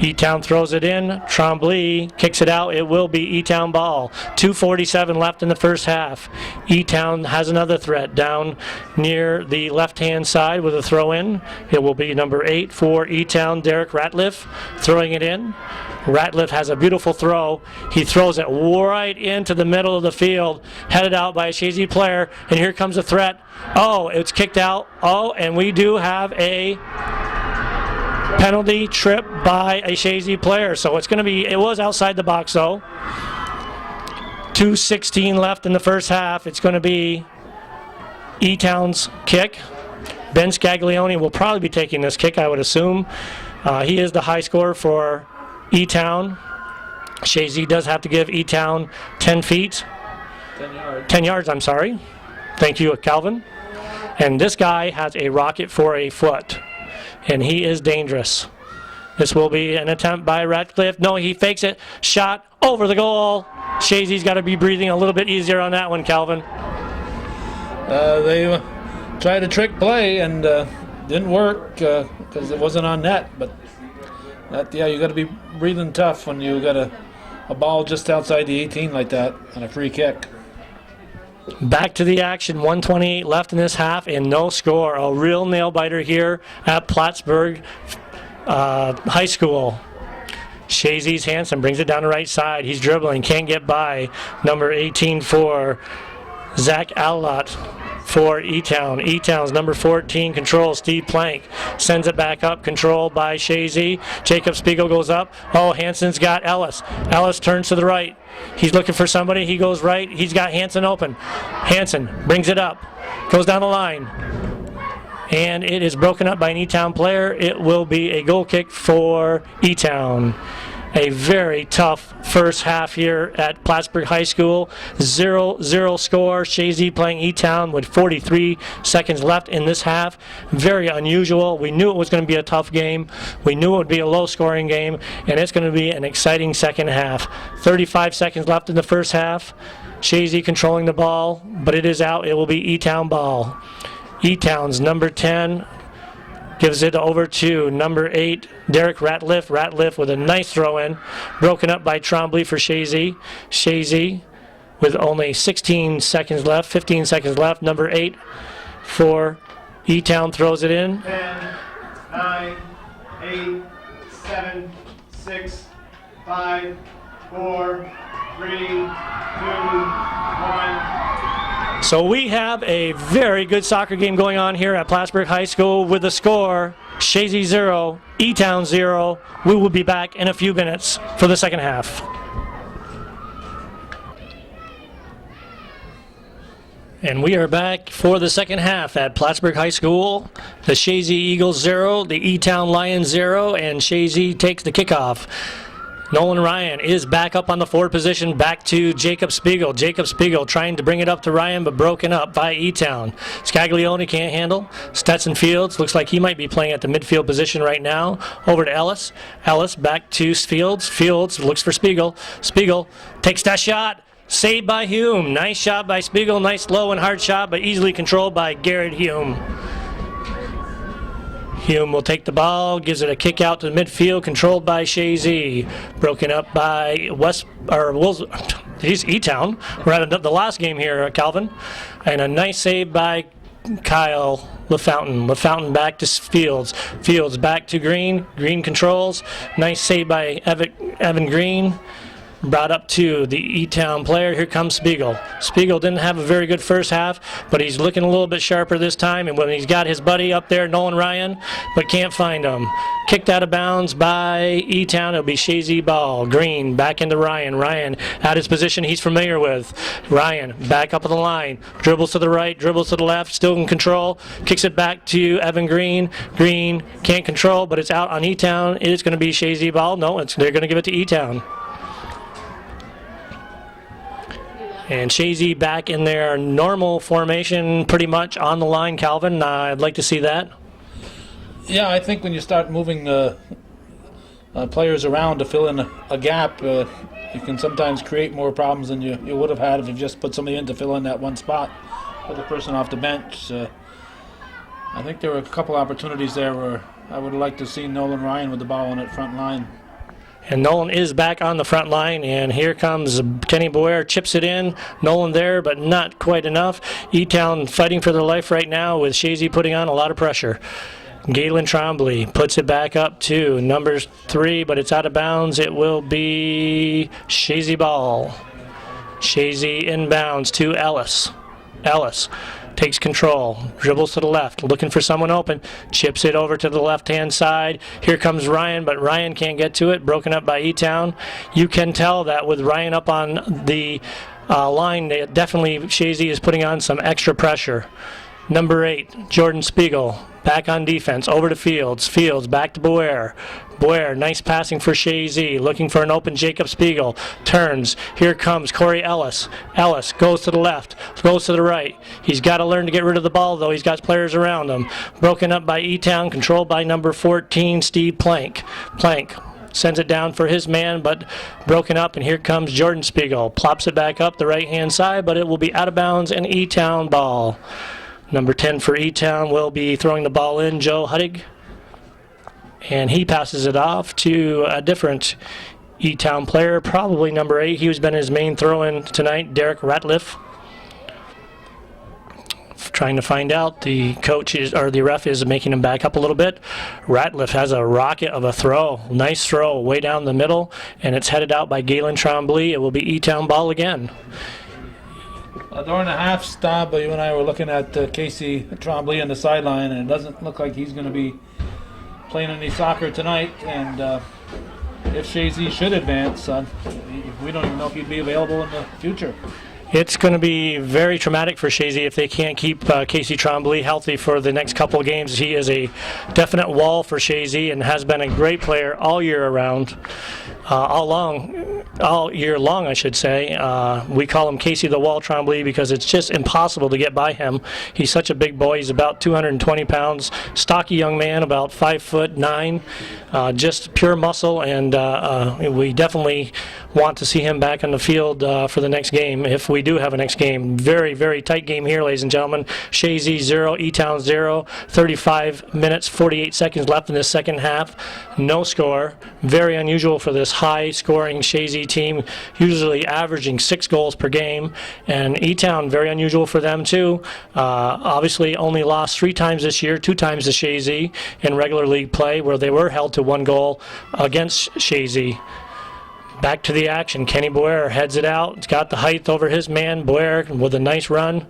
Speaker 2: E-Town throws it in. Tremblay kicks it out. It will be E-Town ball. 2:47 left in the first half. E-Town has another threat down near the left-hand side with a throw-in. It will be number 8 for E-Town, Derek Ratliff, throwing it in. Ratliff has a beautiful throw. He throws it right into the middle of the field, headed out by a Chazy player, and here comes a threat. Oh, it's kicked out. Oh, and we do have a penalty trip by a Chazy player. So it's going to be, it was outside the box though. 2:16 left in the first half. It's going to be E-Town's kick. Ben Scaglione will probably be taking this kick, I would assume. He is the high scorer for E-Town. Chazy does have to give E-Town 10 feet.
Speaker 3: 10 yards.
Speaker 2: 10 yards, I'm sorry. Thank you, Calvin. And this guy has a rocket for a foot. And he is dangerous. This will be an attempt by Ratcliffe. No, he fakes it. Shot over the goal. Chazy's got to be breathing a little bit easier on that one, Calvin.
Speaker 3: They tried a trick play and didn't work because it wasn't on net. But you got to be breathing tough when you got a ball just outside the 18 like that on a free kick.
Speaker 2: Back to the action, 1:28 left in this half and no score. A real nail-biter here at Plattsburgh High School. Chazy's Hansen brings it down the right side. He's dribbling, can't get by. Number 18 for Zach Allott for E-Town. E-Town's number 14 control, Steve Plank. Sends it back up, controlled by Chazy. Jacob Spiegel goes up. Oh, Hansen's got Ellis. Ellis turns to the right. He's looking for somebody. He goes right. He's got Hansen open. Hansen brings it up. Goes down the line. And it is broken up by an E-Town player. It will be a goal kick for E-Town. A very tough first half here at Plattsburgh High School. 0-0 score. Chazy playing E-Town with 43 seconds left in this half. Very unusual. We knew it was going to be a tough game. We knew it would be a low-scoring game, and it's going to be an exciting second half. 35 seconds left in the first half. Chazy controlling the ball, but it is out. It will be E-Town ball. E-Town's number 10 gives it over to number 8, Derek Ratliff. Ratliff with a nice throw-in. Broken up by Trombley for Chazy. Chazy with only 16 seconds left, 15 seconds left. Number 8 for E-Town throws it in.
Speaker 1: 10, 9, 8, 7, 6, 5, 4, 3, 2, 1.
Speaker 2: So we have a very good soccer game going on here at Plattsburgh High School with the score Chazy 0, E-Town 0. We will be back in a few minutes for the second half. And we are back for the second half at Plattsburgh High School. The Chazy Eagles 0, the E-Town Lions 0, and Chazy takes the kickoff. Nolan Ryan is back up on the forward position, back to Jacob Spiegel. Jacob Spiegel trying to bring it up to Ryan, but broken up by E-Town. Scaglione can't handle. Stetson Fields looks like he might be playing at the midfield position right now. Over to Ellis. Ellis back to Fields. Fields looks for Spiegel. Spiegel takes that shot. Saved by Hume. Nice shot by Spiegel. Nice low and hard shot, but easily controlled by Garrett Hume. Hume will take the ball, gives it a kick out to the midfield, controlled by Chazy. Broken up by E-Town. We're at the last game here, Calvin. And a nice save by Kyle LaFountain. LaFountain back to Fields. Fields back to Green. Green controls. Nice save by Evan Green. Brought up to the E-Town player. Here comes Spiegel. Spiegel didn't have a very good first half, but he's looking a little bit sharper this time, and when he's got his buddy up there, Nolan Ryan, but can't find him. Kicked out of bounds by E-Town. It'll be Chazy ball. Green back into Ryan. Ryan at his position he's familiar with. Ryan back up on the line. Dribbles to the right, dribbles to the left, still in control. Kicks it back to Evan Green. Green can't control, but it's out on E-Town. It's going to be Chazy ball. No, they're going to give it to E-Town. And Chazy back in their normal formation pretty much on the line, Calvin. I'd like to see that.
Speaker 3: Yeah, I think when you start moving players around to fill in a gap, you can sometimes create more problems than you would have had if you just put somebody in to fill in that one spot with a person off the bench. I think there were a couple opportunities there where I would have liked to see Nolan Ryan with the ball on that front line.
Speaker 2: And Nolan is back on the front line, and here comes Kenny Boyer, chips it in. Nolan there, but not quite enough. E-Town fighting for their life right now with Chazy putting on a lot of pressure. Galen Trombley puts it back up to number 3, but it's out of bounds. It will be Chazy ball. Chazy inbounds to Ellis. Ellis takes control, dribbles to the left, looking for someone open, chips it over to the left-hand side. Here comes Ryan, but Ryan can't get to it, broken up by E-Town. You can tell that with Ryan up on the line, definitely Chazy is putting on some extra pressure. Number 8, Jordan Spiegel, back on defense, over to Fields. Fields back to Boyer. Boyer, nice passing for Chazy, looking for an open Jacob Spiegel. Turns, here comes Corey Ellis. Ellis goes to the left, goes to the right. He's got to learn to get rid of the ball, though. He's got players around him. Broken up by E-Town, controlled by number 14, Steve Plank. Plank sends it down for his man, but broken up, and here comes Jordan Spiegel. Plops it back up the right-hand side, but it will be out of bounds, and E-Town ball. Number 10 for E-Town will be throwing the ball in, Joe Huddig. And he passes it off to a different E-Town player, probably number 8. He's been his main throw-in tonight, Derek Ratliff. Trying to find out, the coach is, or the ref is making him back up a little bit. Ratliff has a rocket of a throw. Nice throw way down the middle, and it's headed out by Galen Trombley. It will be E-Town ball again.
Speaker 3: During the half stop, you and I were looking at Casey Tremblay on the sideline, and it doesn't look like he's going to be playing any soccer tonight. And if Chazy should advance, we don't even know if he'd be available in the future.
Speaker 2: It's going to be very traumatic for Chazy if they can't keep Casey Tremblay healthy for the next couple of games. He is a definite wall for Chazy and has been a great player all year around, all year long, I should say. We call him Casey the Wall Tremblay because it's just impossible to get by him. He's such a big boy. He's about 220 pounds, stocky young man, about 5'9", just pure muscle, and we definitely want to see him back on the field for the next game if we do have a next game. Very, very tight game here, ladies and gentlemen. Chazy 0, E-Town 0, 35 minutes, 48 seconds left in the second half. No score. Very unusual for this high-scoring Chazy team, usually averaging 6 goals per game. And E-Town, very unusual for them too. Obviously only lost 3 times this year, 2 times to Chazy in regular league play, where they were held to 1 goal against Chazy. Back to the action. Kenny Boer heads it out. It's got the height over his man. Boer with a nice run.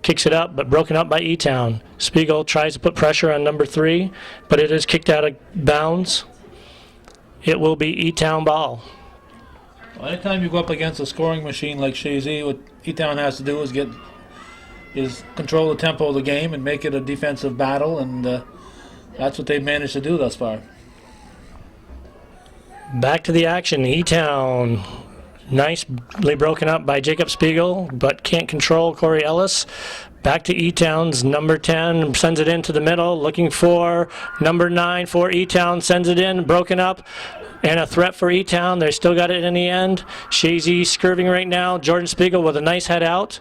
Speaker 2: Kicks it up, but broken up by E-Town. Spiegel tries to put pressure on number 3, but it is kicked out of bounds. It will be E-Town ball.
Speaker 3: Well, anytime you go up against a scoring machine like Chazy, what E-Town has to do is control the tempo of the game and make it a defensive battle, and that's what they've managed to do thus far.
Speaker 2: Back to the action. E-Town nicely broken up by Jacob Spiegel, but can't control Corey Ellis. Back to E-Town's number 10, sends it into the middle, looking for number 9 for E-Town, sends it in, broken up, and a threat for E-Town. They still got it in the end. Chazy skirving right now. Jordan Spiegel with a nice head out.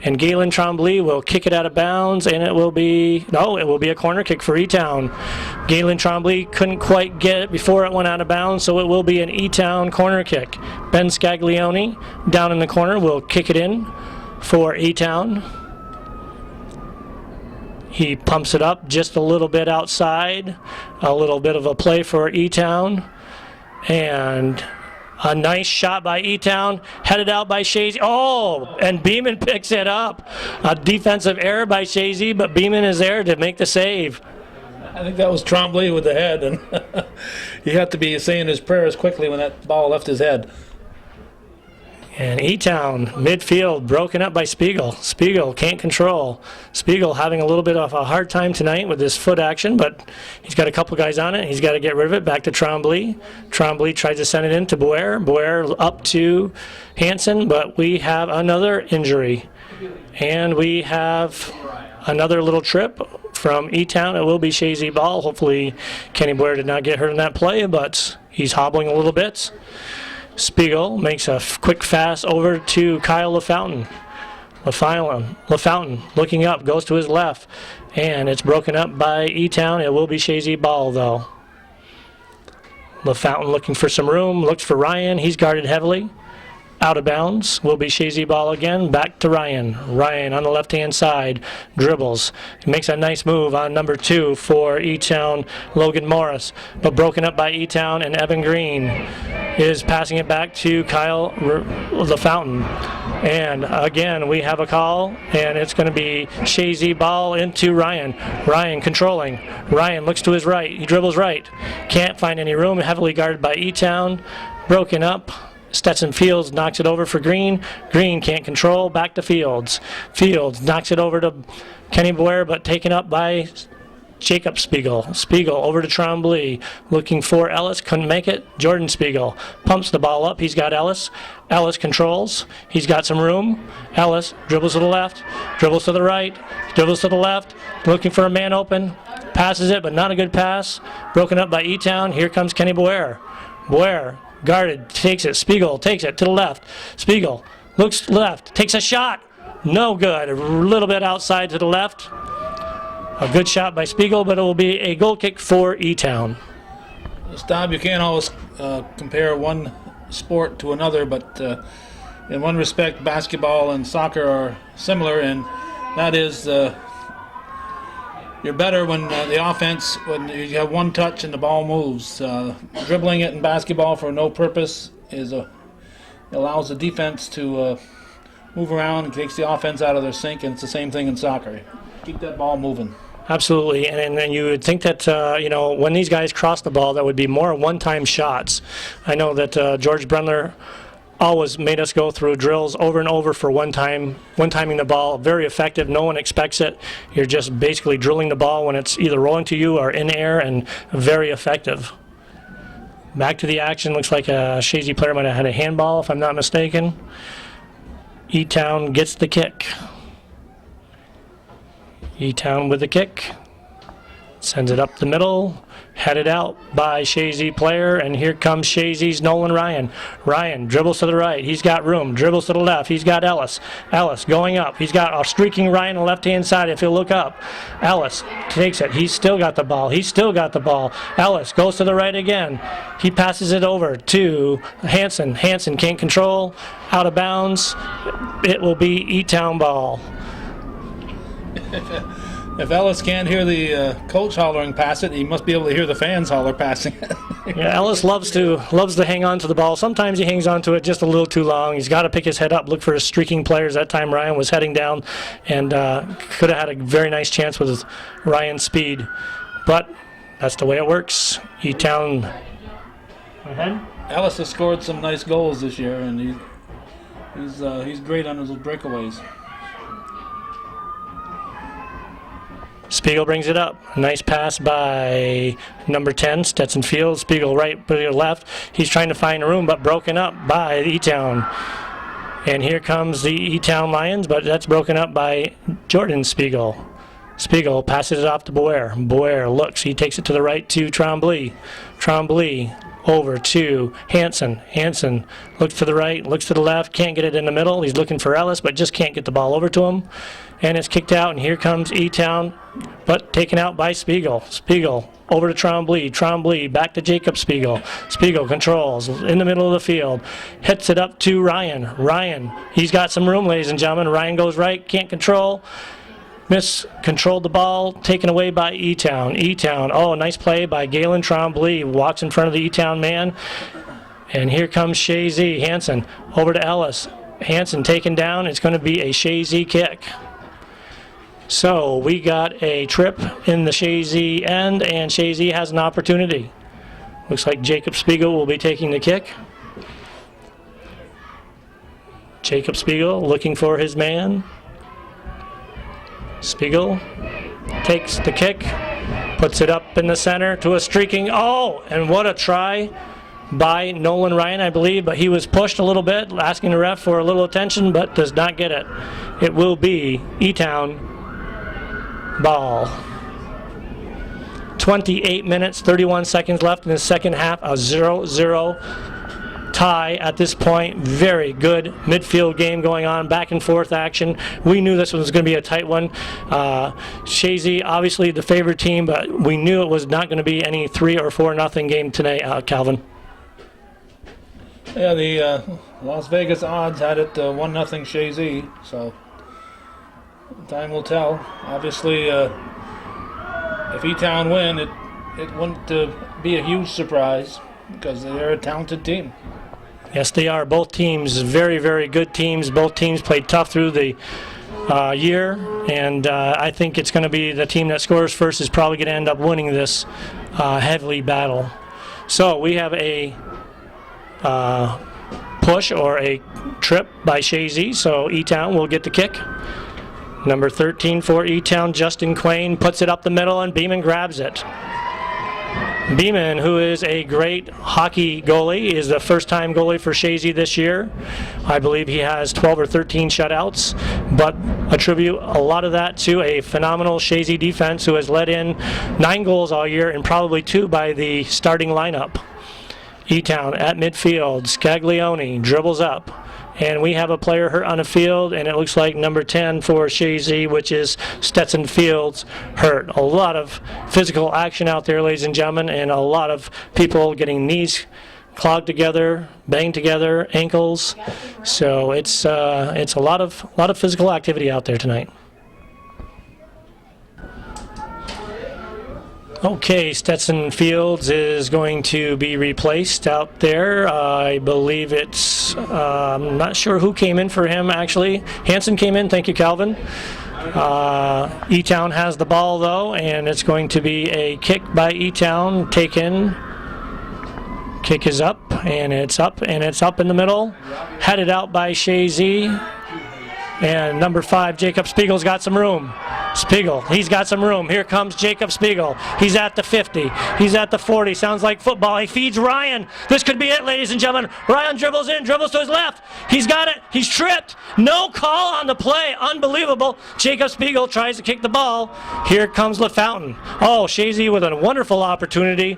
Speaker 2: And Galen Tremblay will kick it out of bounds, and it will be a corner kick for E-Town. Galen Tremblay couldn't quite get it before it went out of bounds, so it will be an E-Town corner kick. Ben Scaglione down in the corner will kick it in for E-Town. He pumps it up just a little bit outside, a little bit of a play for E-Town, and a nice shot by E-Town, headed out by Chazy. Oh, and Beeman picks it up. A defensive error by Chazy, but Beeman is there to make the save.
Speaker 3: I think that was Tremblay with the head, and he had to be saying his prayers quickly when that ball left his head.
Speaker 2: And E-Town, midfield, broken up by Spiegel. Spiegel can't control. Spiegel having a little bit of a hard time tonight with his foot action, but he's got a couple guys on it. He's got to get rid of it. Back to Tremblay. Tremblay tries to send it in to Boer. Boer up to Hansen, but we have another injury. And we have another little trip from E-Town. It will be Chazy ball. Hopefully Kenny Boer did not get hurt in that play, but he's hobbling a little bit. Spiegel makes a quick fast over to Kyle LaFountain. LaFountain looking up, goes to his left, and it's broken up by E-Town. It will be Chazy ball, though. LaFountain looking for some room, looks for Ryan. He's guarded heavily. Out of bounds will be Chazy ball again. Back to Ryan. Ryan on the left-hand side dribbles. He makes a nice move on number 2 for E-Town, Logan Morris, but broken up by E-Town, and Evan Green is passing it back to Kyle LaFountain. And again, we have a call, and it's going to be Chazy ball into Ryan. Ryan controlling. Ryan looks to his right. He dribbles right. Can't find any room. Heavily guarded by E-Town. Broken up. Stetson Fields knocks it over for Green. Green can't control. Back to Fields. Fields knocks it over to Kenny Boer, but taken up by Jacob Spiegel. Spiegel over to Tremblay. Looking for Ellis. Couldn't make it. Jordan Spiegel pumps the ball up. He's got Ellis. Ellis controls. He's got some room. Ellis dribbles to the left. Dribbles to the right. Dribbles to the left. Looking for a man open. Passes it, but not a good pass. Broken up by E-Town. Here comes Kenny Boer. Boer guarded, takes it. Spiegel takes it to the left. Spiegel looks left, takes a shot. No good. A little bit outside to the left. A good shot by Spiegel, but it will be a goal kick for E-Town.
Speaker 3: Stab, you can't always compare one sport to another, but in one respect, basketball and soccer are similar, and that is you're better when the offense, when you have one touch and the ball moves. Dribbling it in basketball for no purpose allows the defense to move around and takes the offense out of their sync, and it's the same thing in soccer. Keep that ball moving.
Speaker 2: Absolutely, and you would think that when these guys cross the ball, that would be more one-time shots. I know that George Brendler always made us go through drills over and over for one-timing the ball. Very effective. No one expects it. You're just basically drilling the ball when it's either rolling to you or in air, and very effective. Back to the action. Looks like a Chazy player might have had a handball, if I'm not mistaken. E-Town gets the kick. E-Town with the kick, sends it up the middle, headed out by Chazy player, and here comes Chazy's Nolan Ryan. Ryan dribbles to the right, he's got room, dribbles to the left, he's got Ellis. Ellis going up, he's got a streaking Ryan on the left-hand side if he'll look up. Ellis takes it, he's still got the ball, Ellis goes to the right again. He passes it over to Hansen. Hansen can't control, out of bounds. It will be E-Town ball.
Speaker 3: If Ellis can't hear the coach hollering pass it, he must be able to hear the fans holler passing it.
Speaker 2: Yeah, Ellis loves to hang on to the ball. Sometimes he hangs on to it just a little too long. He's got to pick his head up, look for his streaking players. That time Ryan was heading down and could have had a very nice chance with Ryan's speed. But that's the way it works. E-Town ahead.
Speaker 3: Ellis has scored some nice goals this year, and he's great on his breakaways.
Speaker 2: Spiegel brings it up. Nice pass by number 10, Stetson Fields. Spiegel right, Spiegel left. He's trying to find room, but broken up by E-Town. And here comes the E-Town Lions, but that's broken up by Jordan Spiegel. Spiegel passes it off to Boer. Boer looks. He takes it to the right to Tremblay. Tremblay over to Hansen. Hansen looks to the right, looks to the left, can't get it in the middle. He's looking for Ellis, but just can't get the ball over to him. And it's kicked out, and here comes E-Town, but taken out by Spiegel. Spiegel over to Tremblay. Tremblay back to Jacob Spiegel. Spiegel controls in the middle of the field. Hits it up to Ryan. Ryan, he's got some room, ladies and gentlemen. Ryan goes right, can't control. Miscontrolled the ball, taken away by E-Town. E-Town, oh, nice play by Galen Tremblay. Walks in front of the E-Town man. And here comes Chazy. Hansen over to Ellis. Hansen taken down. It's going to be a Chazy kick. So we got a trip in the Chazy end, and Chazy has an opportunity. Looks like Jacob Spiegel will be taking the kick. Jacob Spiegel looking for his man. Spiegel takes the kick, puts it up in the center to a streaking, oh, and what a try by Nolan Ryan, I believe, but he was pushed a little bit, asking the ref for a little attention, but does not get it. It will be E-Town ball. 28 minutes, 31 seconds left in the second half, a 0-0 tie at this point. Very good midfield game going on, back and forth action. We knew this was going to be a tight one. Chazy, obviously the favorite team, but we knew it was not going to be any 3 or 4-0 game tonight, Calvin.
Speaker 3: Yeah, the Las Vegas odds had it 1-0 Chazy, so time will tell. Obviously, if E-Town win, it wouldn't be a huge surprise because they're a talented team.
Speaker 2: Yes, they are. Both teams, very, very good teams. Both teams played tough through the year, and I think it's going to be the team that scores first is probably going to end up winning this heavily battle. So we have a push or a trip by Chazy, so E-Town will get the kick. Number 13 for E-Town, Justin Quain, puts it up the middle, and Beeman grabs it. Beeman, who is a great hockey goalie, is the first-time goalie for Chazy this year. I believe he has 12 or 13 shutouts, but attribute a lot of that to a phenomenal Chazy defense who has let in 9 goals all year and probably 2 by the starting lineup. E-Town at midfield, Scaglione dribbles up, and we have a player hurt on the field, and it looks like number 10 for Chazy, which is Stetson Fields, hurt. A lot of physical action out there, ladies and gentlemen, and a lot of people getting knees clogged together, banged together, ankles. So it's a lot of physical activity out there tonight. Okay, Stetson Fields is going to be replaced out there. I believe it's, I'm not sure who came in for him actually. Hanson came in, thank you, Calvin. E-Town has the ball though, and it's going to be a kick by E-Town, taken. Kick is up, and it's up in the middle. Headed out by Chazy. And number 5, Jacob Spiegel's got some room. Spiegel, he's got some room. Here comes Jacob Spiegel. He's at the 50. He's at the 40. Sounds like football. He feeds Ryan. This could be it, ladies and gentlemen. Ryan dribbles in, dribbles to his left. He's got it. He's tripped. No call on the play. Unbelievable. Jacob Spiegel tries to kick the ball. Here comes LaFountain. Oh, Chazy with a wonderful opportunity.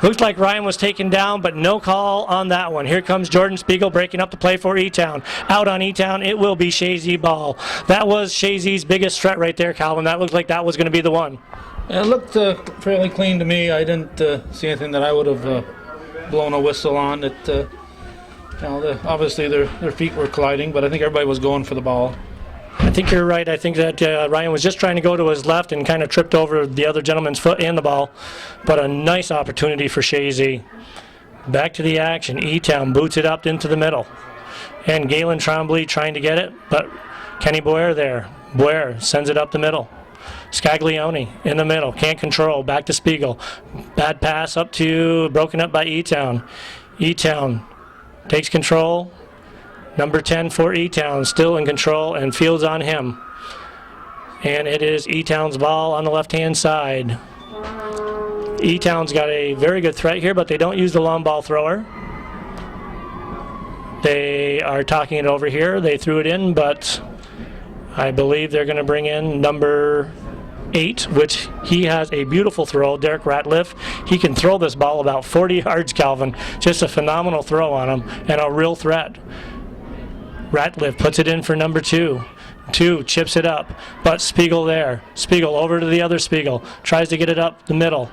Speaker 2: Looks like Ryan was taken down, but no call on that one. Here comes Jordan Spiegel breaking up the play for E-Town. Out on E-Town, it will be Chazy ball. That was Chazy's biggest threat right there, Calvin. That looked like that was going to be the one.
Speaker 3: It looked fairly clean to me. I didn't see anything that I would have blown a whistle on. Obviously their feet were colliding, but I think everybody was going for the ball.
Speaker 2: I think you're right. I think that Ryan was just trying to go to his left and kind of tripped over the other gentleman's foot and the ball. But a nice opportunity for Chazy. Back to the action. E-Town boots it up into the middle. And Galen Trombley trying to get it, but Kenny Boyer there. Boyer sends it up the middle. Scaglione in the middle, can't control, back to Spiegel. Bad pass up to, broken up by E-Town. E-Town takes control. Number 10 for E-Town, still in control, and Fields on him. And it is E-Town's ball on the left-hand side. E-Town's got a very good threat here, but they don't use the long ball thrower. They are talking it over here. They threw it in, but I believe they're going to bring in number 8, which he has a beautiful throw, Derek Ratliff. He can throw this ball about 40 yards, Calvin. Just a phenomenal throw on him and a real threat. Ratliff puts it in for number 2. 2 chips it up, but Spiegel there. Spiegel over to the other Spiegel. Tries to get it up the middle.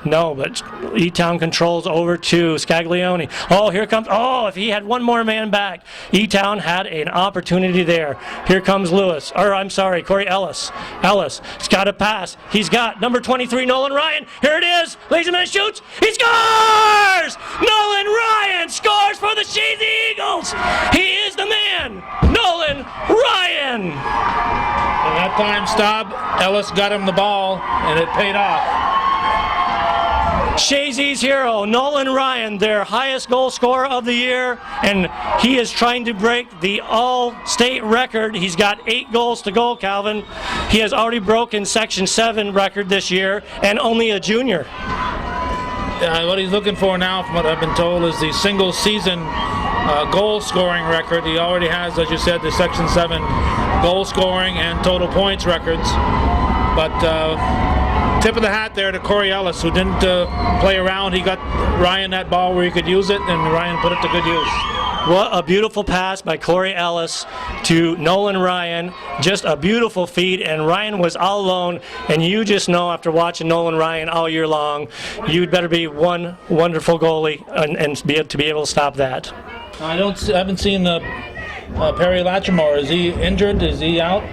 Speaker 2: No, but E-Town controls over to Scaglione. Oh, here comes, if he had one more man back. E-Town had an opportunity there. Here comes Corey Ellis. Ellis has got a pass. He's got number 23, Nolan Ryan. Here it is. Ladies and gentlemen, shoots. He scores! Nolan Ryan scores for the Chazy Eagles. He is the man. Nolan Ryan.
Speaker 3: And that time stop, Ellis got him the ball, and it paid off.
Speaker 2: Chazy's hero, Nolan Ryan, their highest goal scorer of the year, and he is trying to break the all-state record. He's got 8 goals to go, Calvin. He has already broken Section 7 record this year, and only a junior.
Speaker 3: What he's looking for now, from what I've been told, is the single-season goal-scoring record. He already has, as you said, the Section 7 goal-scoring and total points records. But tip of the hat there to Corey Ellis, who didn't play around. He got Ryan that ball where he could use it, and Ryan put it to good use.
Speaker 2: What a beautiful pass by Corey Ellis to Nolan Ryan. Just a beautiful feed, and Ryan was all alone, and you just know after watching Nolan Ryan all year long, you'd better be one wonderful goalie and be able to stop that.
Speaker 3: I haven't seen Perry Latrimore. Is he injured? Is he out?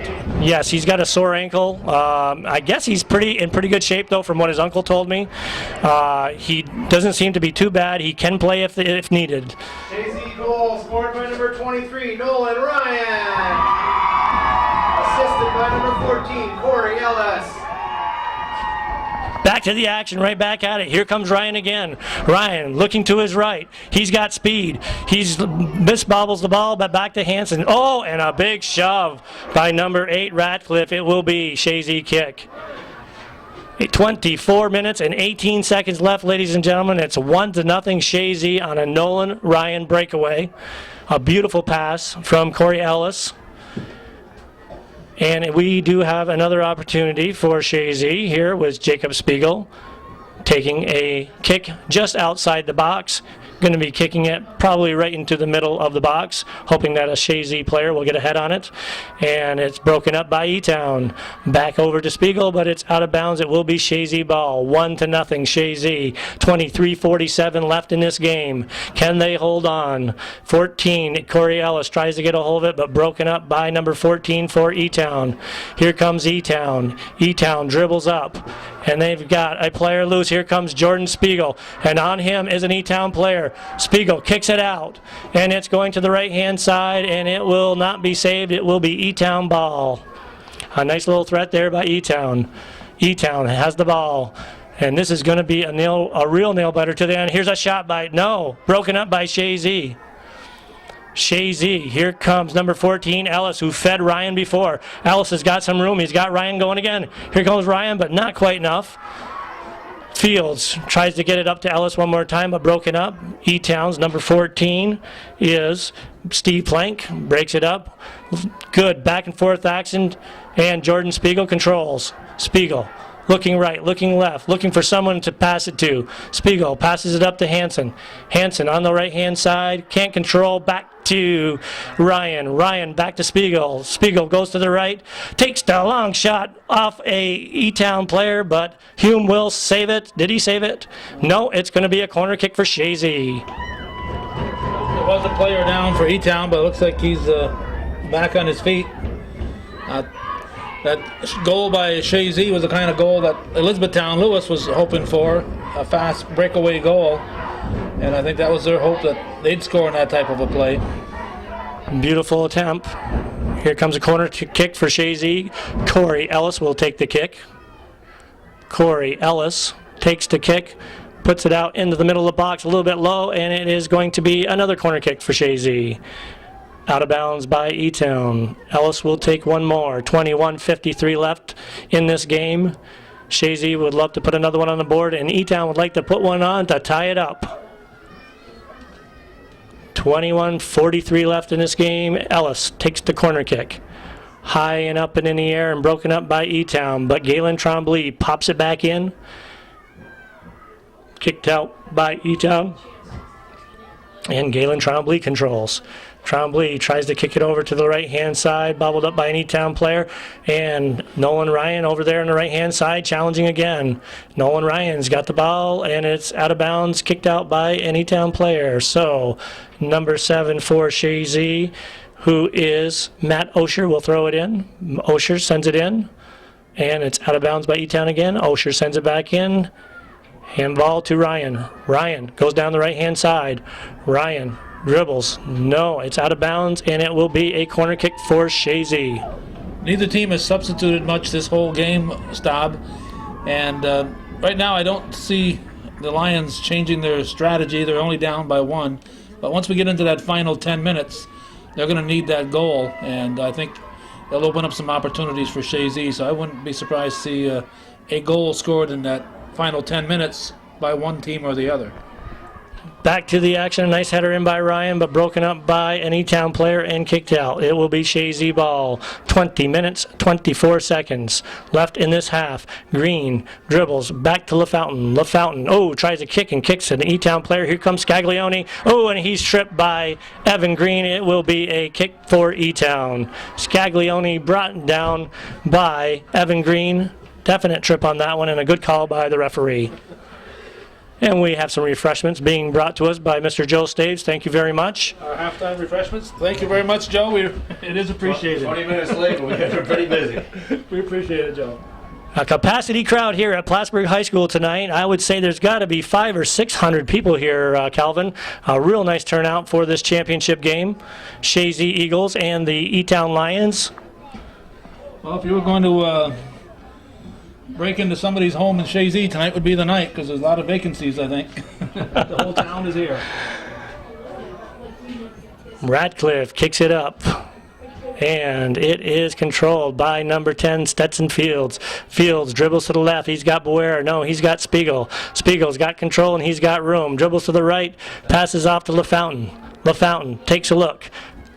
Speaker 2: Yes, he's got a sore ankle. I guess he's in pretty good shape, though, from what his uncle told me. He doesn't seem to be too bad. He can play if needed.
Speaker 1: Chazy goal scored by number 23, Nolan Ryan. Assisted by number 14, Corey Ellis.
Speaker 2: Back to the action, right back at it. Here comes Ryan again. Ryan looking to his right. He's got speed. He's misbobbles the ball, but back to Hanson. Oh, and a big shove by number 8, Ratcliffe. It will be Chazy kick. 24 minutes and 18 seconds left, ladies and gentlemen. It's 1-0 Chazy on a Nolan Ryan breakaway. A beautiful pass from Corey Ellis. And we do have another opportunity for Chazy. Here was Jacob Spiegel taking a kick just outside the box. going to be kicking it probably right into the middle of the box, hoping that a Chazy player will get a head on it. And it's broken up by E-Town. Back over to Spiegel, but it's out of bounds. It will be Chazy ball. 1-0 Chazy. 23:47 left in this game. Can they hold on? 14, Corey Ellis tries to get a hold of it, but broken up by number 14 for E-Town. Here comes E-Town. E-Town dribbles up, and they've got a player loose. Here comes Jordan Spiegel, and on him is an E-Town player. Spiegel kicks it out, and it's going to the right-hand side, and it will not be saved. It will be E-Town ball. A nice little threat there by E-Town. E-Town has the ball, and this is going to be a real nail-biter to the end. Here's a shot by, no, broken up by Chazy. Chazy, here comes number 14, Ellis, who fed Ryan before. Ellis has got some room. He's got Ryan going again. Here comes Ryan, but not quite enough. Fields tries to get it up to Ellis one more time, but broken up. E-Town's number 14 is Steve Plank. Breaks it up. Good back and forth action, and Jordan Spiegel controls. Spiegel looking right, looking left, looking for someone to pass it to. Spiegel passes it up to Hansen. Hansen on the right-hand side, can't control, back to Ryan. Ryan back to Spiegel. Spiegel goes to the right, takes the long shot off a E-Town player, but Hume will save it. Did he save it? No, it's going to be a corner kick for Chazy.
Speaker 3: There was a player down for E-Town, but it looks like he's back on his feet. That goal by Chazy was the kind of goal that Elizabethtown-Lewis was hoping for, a fast breakaway goal. And I think that was their hope, that they'd score in that type of a play.
Speaker 2: Beautiful attempt. Here comes a corner kick for Chazy. Corey Ellis will take the kick. Corey Ellis takes the kick, puts it out into the middle of the box a little bit low, and it is going to be another corner kick for Chazy. Out of bounds by E-Town. Ellis will take one more. 21:53 left in this game. Chazy would love to put another one on the board, and E-Town would like to put one on to tie it up. 21:43 left in this game. Ellis takes the corner kick. High and up and in the air and broken up by E-Town, but Galen Tremblay pops it back in. Kicked out by E-Town. And Galen Tremblay controls. Tremblay tries to kick it over to the right-hand side, bobbled up by an E-Town player, and Nolan Ryan over there on the right-hand side challenging again. Nolan Ryan's got the ball, and it's out of bounds, kicked out by an E-Town player. So number 7 for Chazy, who is Matt Osher, will throw it in. Osher sends it in, and it's out of bounds by E-Town again. Osher sends it back in. Handball to Ryan. Ryan goes down the right-hand side. Ryan dribbles. No, it's out of bounds, and it will be a corner kick for Chazy.
Speaker 3: Neither team has substituted much this whole game, Staub. And right now I don't see the Lions changing their strategy. They're only down by 1. But once we get into that final 10 minutes, they're going to need that goal. And I think they'll open up some opportunities for Chazy. So I wouldn't be surprised to see a goal scored in that final 10 minutes by one team or the other.
Speaker 2: Back to the action. A nice header in by Ryan, but broken up by an E-Town player and kicked out. It will be Chazy ball. 20 minutes, 24 seconds left in this half. Green dribbles back to LaFountain. LaFountain, tries to kick and kicks an E-Town player. Here comes Scaglione. And he's tripped by Evan Green. It will be a kick for E-Town. Scaglione brought down by Evan Green. Definite trip on that one, and a good call by the referee. And we have some refreshments being brought to us by Mr. Joe Staves. Thank you very much.
Speaker 3: Our halftime refreshments. Thank you very much, Joe. It is appreciated.
Speaker 4: 20 minutes late, but we're pretty busy.
Speaker 3: We appreciate it, Joe.
Speaker 2: A capacity crowd here at Plattsburgh High School tonight. I would say there's got to be 500 or 600 people here, Calvin. A real nice turnout for this championship game. Chazy Eagles and the E-Town Lions.
Speaker 3: Well, if you were going to break into somebody's home in Chazy, tonight would be the night, because there's a lot of vacancies, I think. The whole town is here.
Speaker 2: Radcliffe kicks it up, and it is controlled by number 10, Stetson Fields. Fields dribbles to the left. He's got Boer. No, he's got Spiegel. Spiegel's got control, and he's got room. Dribbles to the right, passes off to LaFountain. LaFountain takes a look.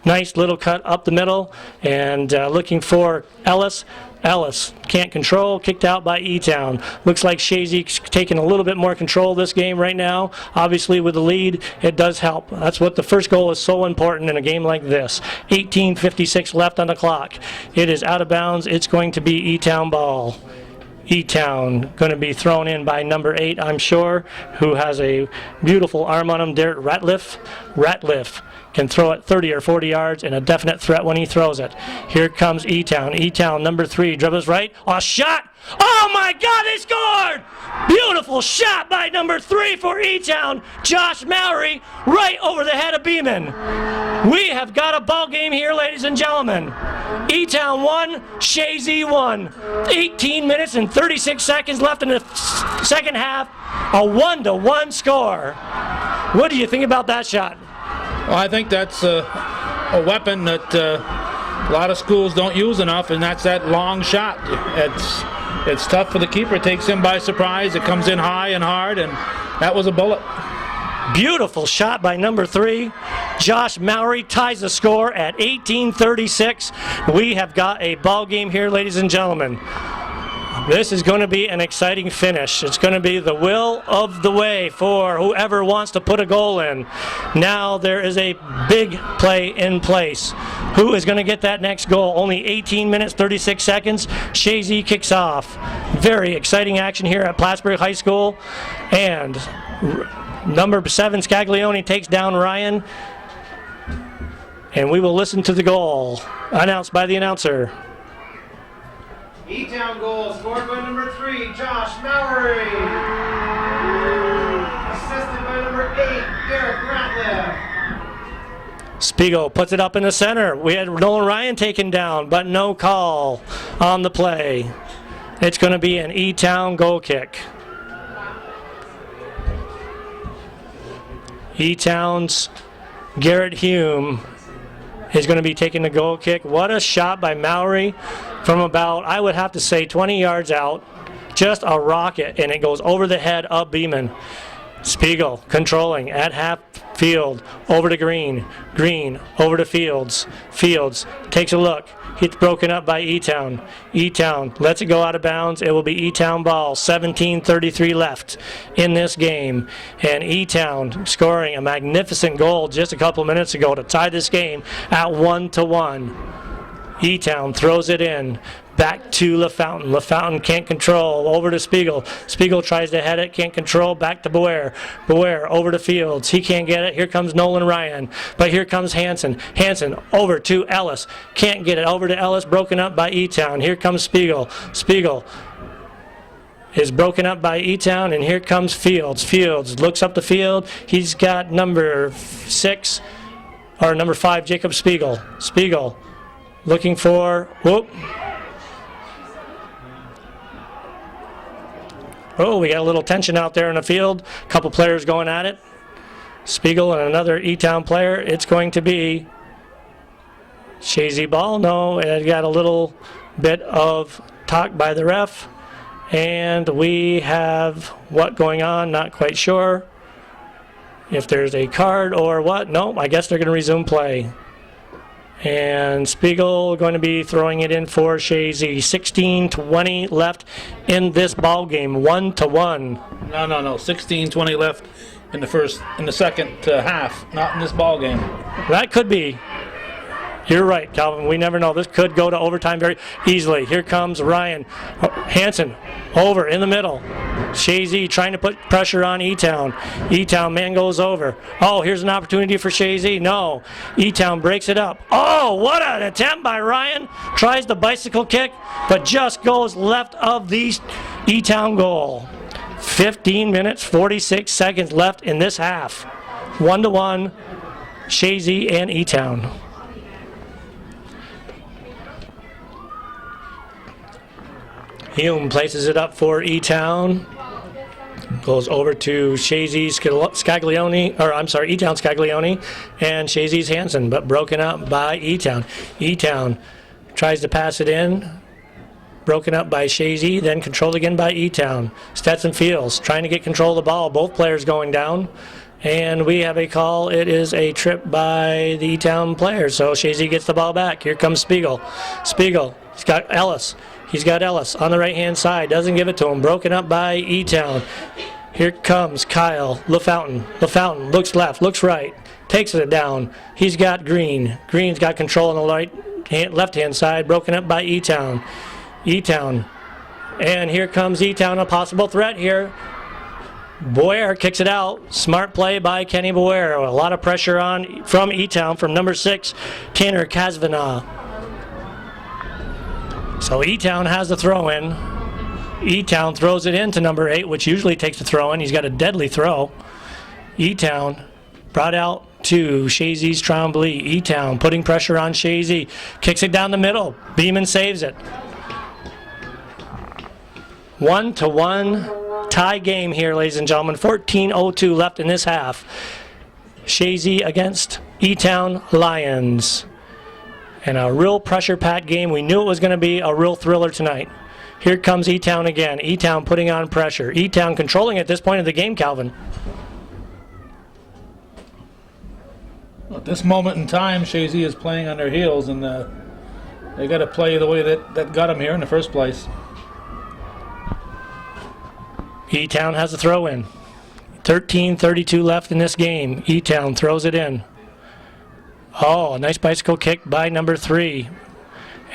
Speaker 2: Nice little cut up the middle, and looking for Ellis. Ellis can't control, kicked out by E-Town. Looks like Chazy taking a little bit more control of this game right now. Obviously with the lead, it does help. That's what the first goal is so important in a game like this. 18:56 left on the clock. It is out of bounds. It's going to be E-Town ball. E-Town going to be thrown in by number 8, I'm sure, who has a beautiful arm on him, Derek Ratliff. Ratliff can throw it 30 or 40 yards and a definite threat when he throws it. Here comes E-Town. E-Town, number 3, dribbles right. A shot! Oh my God, they scored! Beautiful shot by number 3 for E-Town, Josh Mallory, right over the head of Beeman. We have got a ball game here, ladies and gentlemen. E-Town 1, Chazy 1. 18 minutes and 36 seconds left in the second half. A 1-1 score. What do you think about that shot?
Speaker 3: Well, I think that's a weapon that a lot of schools don't use enough, and that's that long shot. It's tough for the keeper. It takes him by surprise. It comes in high and hard, and that was a bullet.
Speaker 2: Beautiful shot by number 3. Josh Mallory ties the score at 18:36. We have got a ball game here, ladies and gentlemen. This is going to be an exciting finish. It's going to be the will of the way for whoever wants to put a goal in. Now there is a big play in place. Who is going to get that next goal? Only 18 minutes, 36 seconds. Chazy kicks off. Very exciting action here at Plattsburgh High School. And number 7, Scaglione, takes down Ryan. And we will listen to the goal announced by the announcer.
Speaker 1: E-Town goal scored by number 3, Josh Mallory. Assisted by number 8, Derek Ratliff.
Speaker 2: Spiegel puts it up in the center. We had Nolan Ryan taken down, but no call on the play. It's going to be an E-Town goal kick. E-Town's Garrett Hume is going to be taking the goal kick. What a shot by Mallory from about, I would have to say, 20 yards out. Just a rocket, and it goes over the head of Beeman. Spiegel controlling at half field, over to Green. Green over to Fields. Fields takes a look. It's broken up by E-Town. E-Town lets it go out of bounds. It will be E-Town ball. 17:33 left in this game. And E-Town scoring a magnificent goal just a couple minutes ago to tie this game at 1-1. E-Town throws it in. Back to LaFountain. LaFountain can't control. Over to Spiegel. Spiegel tries to head it. Can't control. Back to Boer. Boer over to Fields. He can't get it. Here comes Nolan Ryan. But here comes Hansen. Hansen over to Ellis. Can't get it. Over to Ellis. Broken up by E-Town. Here comes Spiegel. Spiegel is broken up by E-Town. And here comes Fields. Fields looks up the field. He's got number 6, or number 5, Jacob Spiegel. Spiegel looking for, whoop. Oh, we got a little tension out there in the field. A couple players going at it. Spiegel and another E-Town player. It's going to be Chazy ball. No, it got a little bit of talk by the ref. And we have what going on? Not quite sure if there's a card or what. No, I guess they're going to resume play. And Spiegel going to be throwing it in for Chazy. 16:20 left in this ball game. 1-1.
Speaker 3: No. 16:20 left in the second half. Not in this ball game.
Speaker 2: That could be. You're right, Calvin. We never know. This could go to overtime very easily. Here comes Ryan. Hansen over in the middle. Chazy trying to put pressure on E-Town. E-Town man goes over. Oh, here's an opportunity for Chazy. No. E-Town breaks it up. Oh, what an attempt by Ryan. Tries the bicycle kick, but just goes left of the E-Town goal. 15 minutes, 46 seconds left in this half. 1-1, Chazy and E-Town. Hume places it up for E-Town. Goes over to Chazy Scaglione, or I'm sorry, E-Town Scaglione, and Chazy's Hansen, but broken up by E-Town. E-Town tries to pass it in. Broken up by Chazy, then controlled again by E-Town. Stetson Fields trying to get control of the ball. Both players going down. And we have a call. It is a trip by the E-Town player. So Chazy gets the ball back. Here comes Spiegel. Spiegel. He's got Ellis. He's got Ellis on the right-hand side. Doesn't give it to him. Broken up by E-Town. Here comes Kyle LaFountain. LaFountain looks left, looks right. Takes it down. He's got Green. Green's got control on the left-hand side. Broken up by E-Town. E-Town. And here comes E-Town. A possible threat here. Boyer kicks it out. Smart play by Kenny Boyer. A lot of pressure on from E-Town from number 6, Tanner Kazvana. So E-Town has the throw in. E-Town throws it into number 8, which usually takes the throw in. He's got a deadly throw. E-Town brought out to Chazy's Tremblay. E-Town putting pressure on Chazy. Kicks it down the middle. Beeman saves it. 1-1. Tie game here, ladies and gentlemen. 14:02 left in this half. Chazy against E-Town Lions. And a real pressure-packed game. We knew it was going to be a real thriller tonight. Here comes E-Town again. E-Town putting on pressure. E-Town controlling at this point of the game, Calvin.
Speaker 3: At this moment in time, Chazy is playing on their heels, and they got to play the way that got them here in the first place.
Speaker 2: E-Town has a throw in. 13:32 left in this game. E-Town throws it in. Oh, a nice bicycle kick by number 3.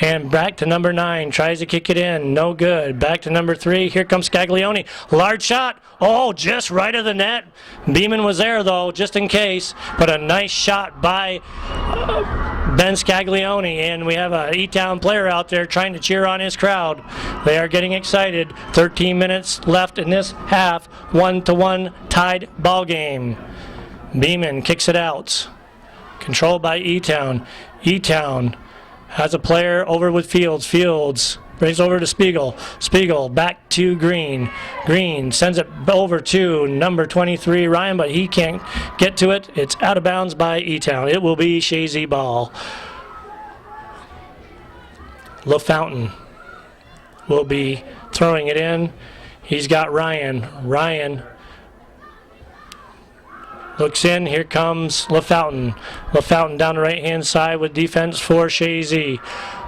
Speaker 2: And back to number 9. Tries to kick it in. No good. Back to number 3. Here comes Scaglione. Large shot. Oh, just right of the net. Beeman was there, though, just in case. But a nice shot by Ben Scaglione. And we have an E-Town player out there trying to cheer on his crowd. They are getting excited. 13 minutes left in this half. 1-1 tied ball game. Beeman kicks it out. Controlled by E-Town. E-Town has a player over with Fields. Fields brings over to Spiegel. Spiegel back to Green. Green sends it over to number 23, Ryan, but he can't get to it. It's out of bounds by E-Town. It will be Chazy ball. LaFountain will be throwing it in. He's got Ryan. Ryan looks in. Here comes LaFountain. LaFountain down the right-hand side with defense for Chazy.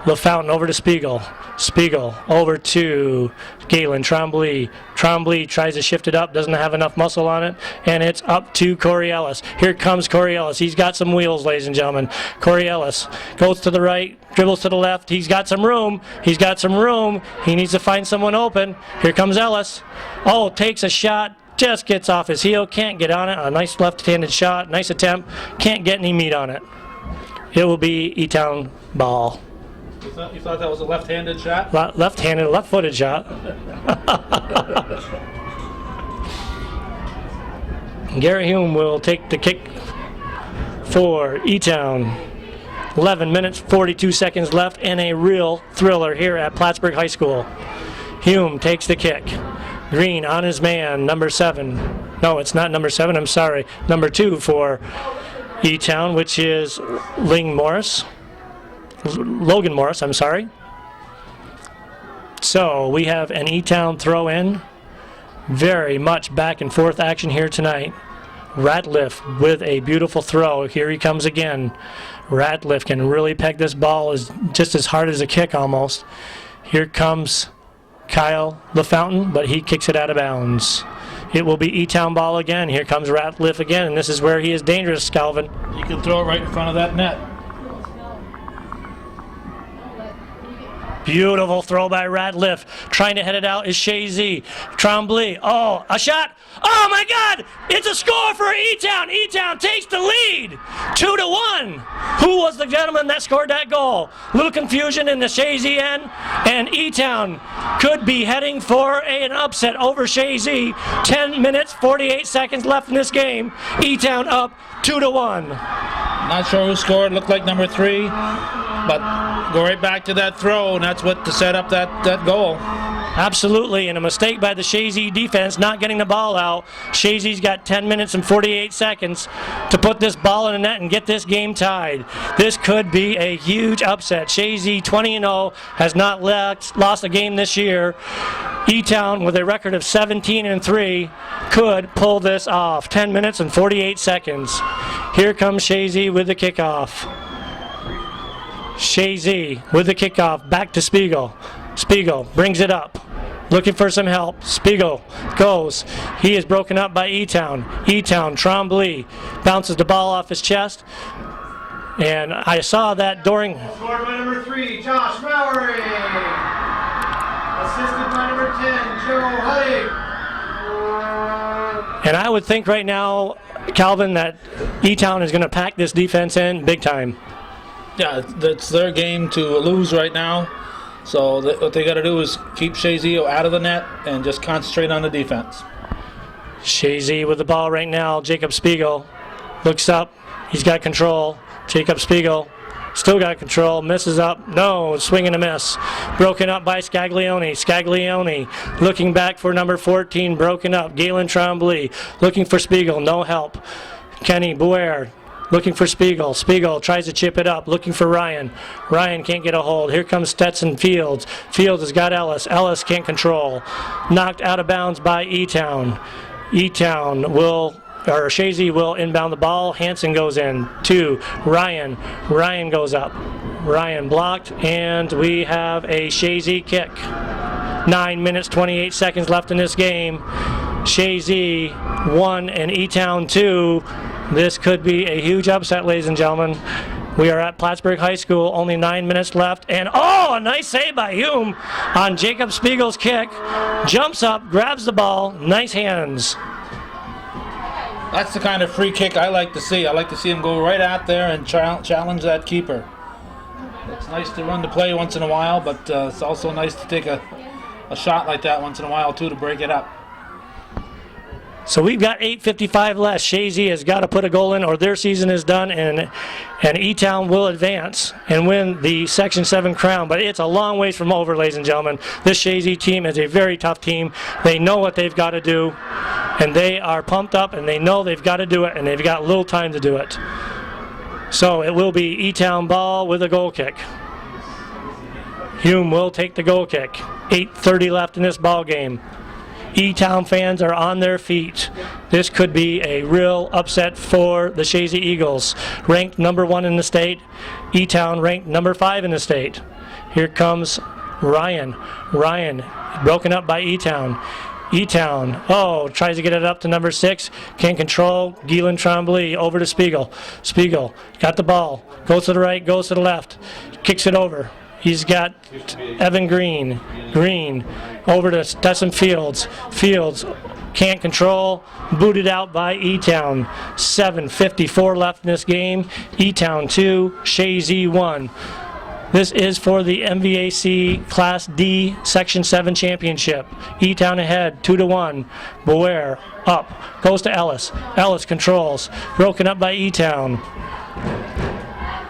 Speaker 2: LaFountain over to Spiegel. Spiegel over to Galen Tremblay. Tremblay tries to shift it up, doesn't have enough muscle on it, and it's up to Corey Ellis. Here comes Corey Ellis. He's got some wheels, ladies and gentlemen. Corey Ellis goes to the right, dribbles to the left. He's got some room. He's got some room. He needs to find someone open. Here comes Ellis. Oh, takes a shot. Just gets off his heel, can't get on it. A nice left-handed shot, nice attempt. Can't get any meat on it. It will be E-Town ball.
Speaker 3: You thought that was a left-handed shot?
Speaker 2: Left-handed, left-footed shot. Gary Hume will take the kick for E-Town. 11 minutes, 42 seconds left, and a real thriller here at Plattsburgh High School. Hume takes the kick. Green on his man, number 7. No, it's not number 7, I'm sorry. Number 2 for E-Town, which is Logan Morris, I'm sorry. So we have an E-Town throw in. Very much back and forth action here tonight. Ratliff with a beautiful throw. Here he comes again. Ratliff can really peg this ball just as hard as a kick almost. Here comes Kyle LaFountain, but he kicks it out of bounds. It will be E-Town ball again. Here comes Ratliff again, and this is where he is dangerous, Calvin.
Speaker 3: You can throw it right in front of that net.
Speaker 2: Beautiful throw by Ratliff. Trying to head it out is Chazy. Tremblay. Oh, a shot. Oh, my God. It's a score for E-Town. E-Town takes the lead. 2-1. Who was the gentleman that scored that goal? Little confusion in the Chazy end. And E-Town could be heading for an upset over Chazy. 10 minutes, 48 seconds left in this game. E-Town up 2-1.
Speaker 3: Not sure who scored. Looked like number 3. but go right back to that throw, and that's what to set up that goal.
Speaker 2: Absolutely, and a mistake by the Chazy defense not getting the ball out. Chazy's got 10 minutes and 48 seconds to put this ball in the net and get this game tied. This could be a huge upset. Chazy 20-0 has not lost a game this year. E-Town with a record of 17-3 could pull this off. 10 minutes and 48 seconds. Here comes Chazy with the kickoff. Chazy with the kickoff, back to Spiegel. Spiegel brings it up, looking for some help. Spiegel goes. He is broken up by E-Town. E-Town, Tremblay bounces the ball off his chest. And I saw that during...
Speaker 1: Scored by number 3, Josh Mowry. Assisted by number 10, Joe Huddy.
Speaker 2: And I would think right now, Calvin, that E-Town is going to pack this defense in big time.
Speaker 3: Yeah, that's their game to lose right now. So what they got to do is keep Chazy out of the net and just concentrate on the defense.
Speaker 2: Chazy with the ball right now. Jacob Spiegel looks up. He's got control. Jacob Spiegel still got control. Misses up. No, swing and a miss. Broken up by Scaglione. Scaglione looking back for number 14. Broken up. Galen Tremblay looking for Spiegel. No help. Kenny Bouer looking for Spiegel. Spiegel tries to chip it up, looking for Ryan. Ryan can't get a hold. Here comes Stetson Fields. Fields has got Ellis. Ellis can't control. Knocked out of bounds by E-Town. E-Town will, or Chazy will inbound the ball. Hanson goes in to Ryan. Ryan goes up. Ryan blocked, and we have a Chazy kick. 9 minutes, 28 seconds left in this game. Chazy 1 and E-Town 2. This could be a huge upset, ladies and gentlemen. We are at Plattsburgh High School, only 9 minutes left, and a nice save by Hume on Jacob Spiegel's kick. Jumps up, grabs the ball, nice hands.
Speaker 3: That's the kind of free kick I like to see. I like to see him go right out there and challenge that keeper. It's nice to run the play once in a while, but it's also nice to take a shot like that once in a while, too, to break it up.
Speaker 2: So we've got 8:55 left. Chazy has got to put a goal in or their season is done, and E-Town will advance and win the Section 7 crown. But it's a long ways from over, ladies and gentlemen. This Chazy team is a very tough team. They know what they've got to do, and they are pumped up, and they know they've got to do it, and they've got little time to do it. So it will be E-Town ball with a goal kick. Hume will take the goal kick. 8:30 left in this ball game. E-Town fans are on their feet. This could be a real upset for the Chazy Eagles. Ranked number 1 in the state. E-Town ranked number 5 in the state. Here comes Ryan. Ryan broken up by E-Town. E-Town, tries to get it up to number 6. Can't control. Galen Tremblay over to Spiegel. Spiegel got the ball. Goes to the right, goes to the left. Kicks it over. He's got Evan Green. Green over to Stetson Fields. Fields can't control. Booted out by E-Town. 7:54 left in this game. E-Town 2, Chazy 1. This is for the MVAC Class D Section 7 Championship. E-Town ahead, 2-1. Bouer up. Goes to Ellis. Ellis controls. Broken up by E-Town.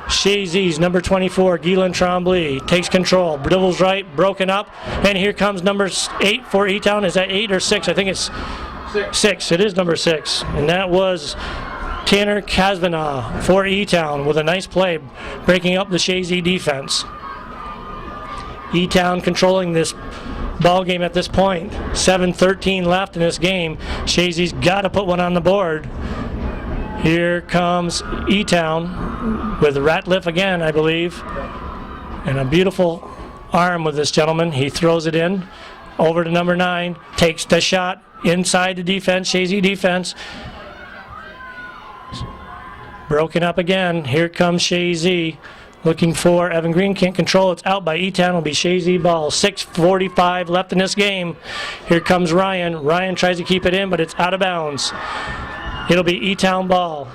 Speaker 2: Chazy's number 24, Galen Tremblay, takes control. Dribbles right, broken up, and here comes number 8 for E-Town. Is that 8 or 6? I think it's 6. It is number 6, and that was Tanner Kazvanah for E-Town with a nice play, breaking up the Chazy defense. E-Town controlling this ball game at this point. 7:13 left in this game. Chazy's got to put one on the board. Here comes E-Town with Ratliff again, I believe. And a beautiful arm with this gentleman. He throws it in over to number 9. Takes the shot inside the defense, Chazy defense. Broken up again. Here comes Chazy. Looking for Evan Green. Can't control. It's out by E-Town. It'll be Chazy ball. 6:45 left in this game. Here comes Ryan. Ryan tries to keep it in, but it's out of bounds. It'll be E-Town ball.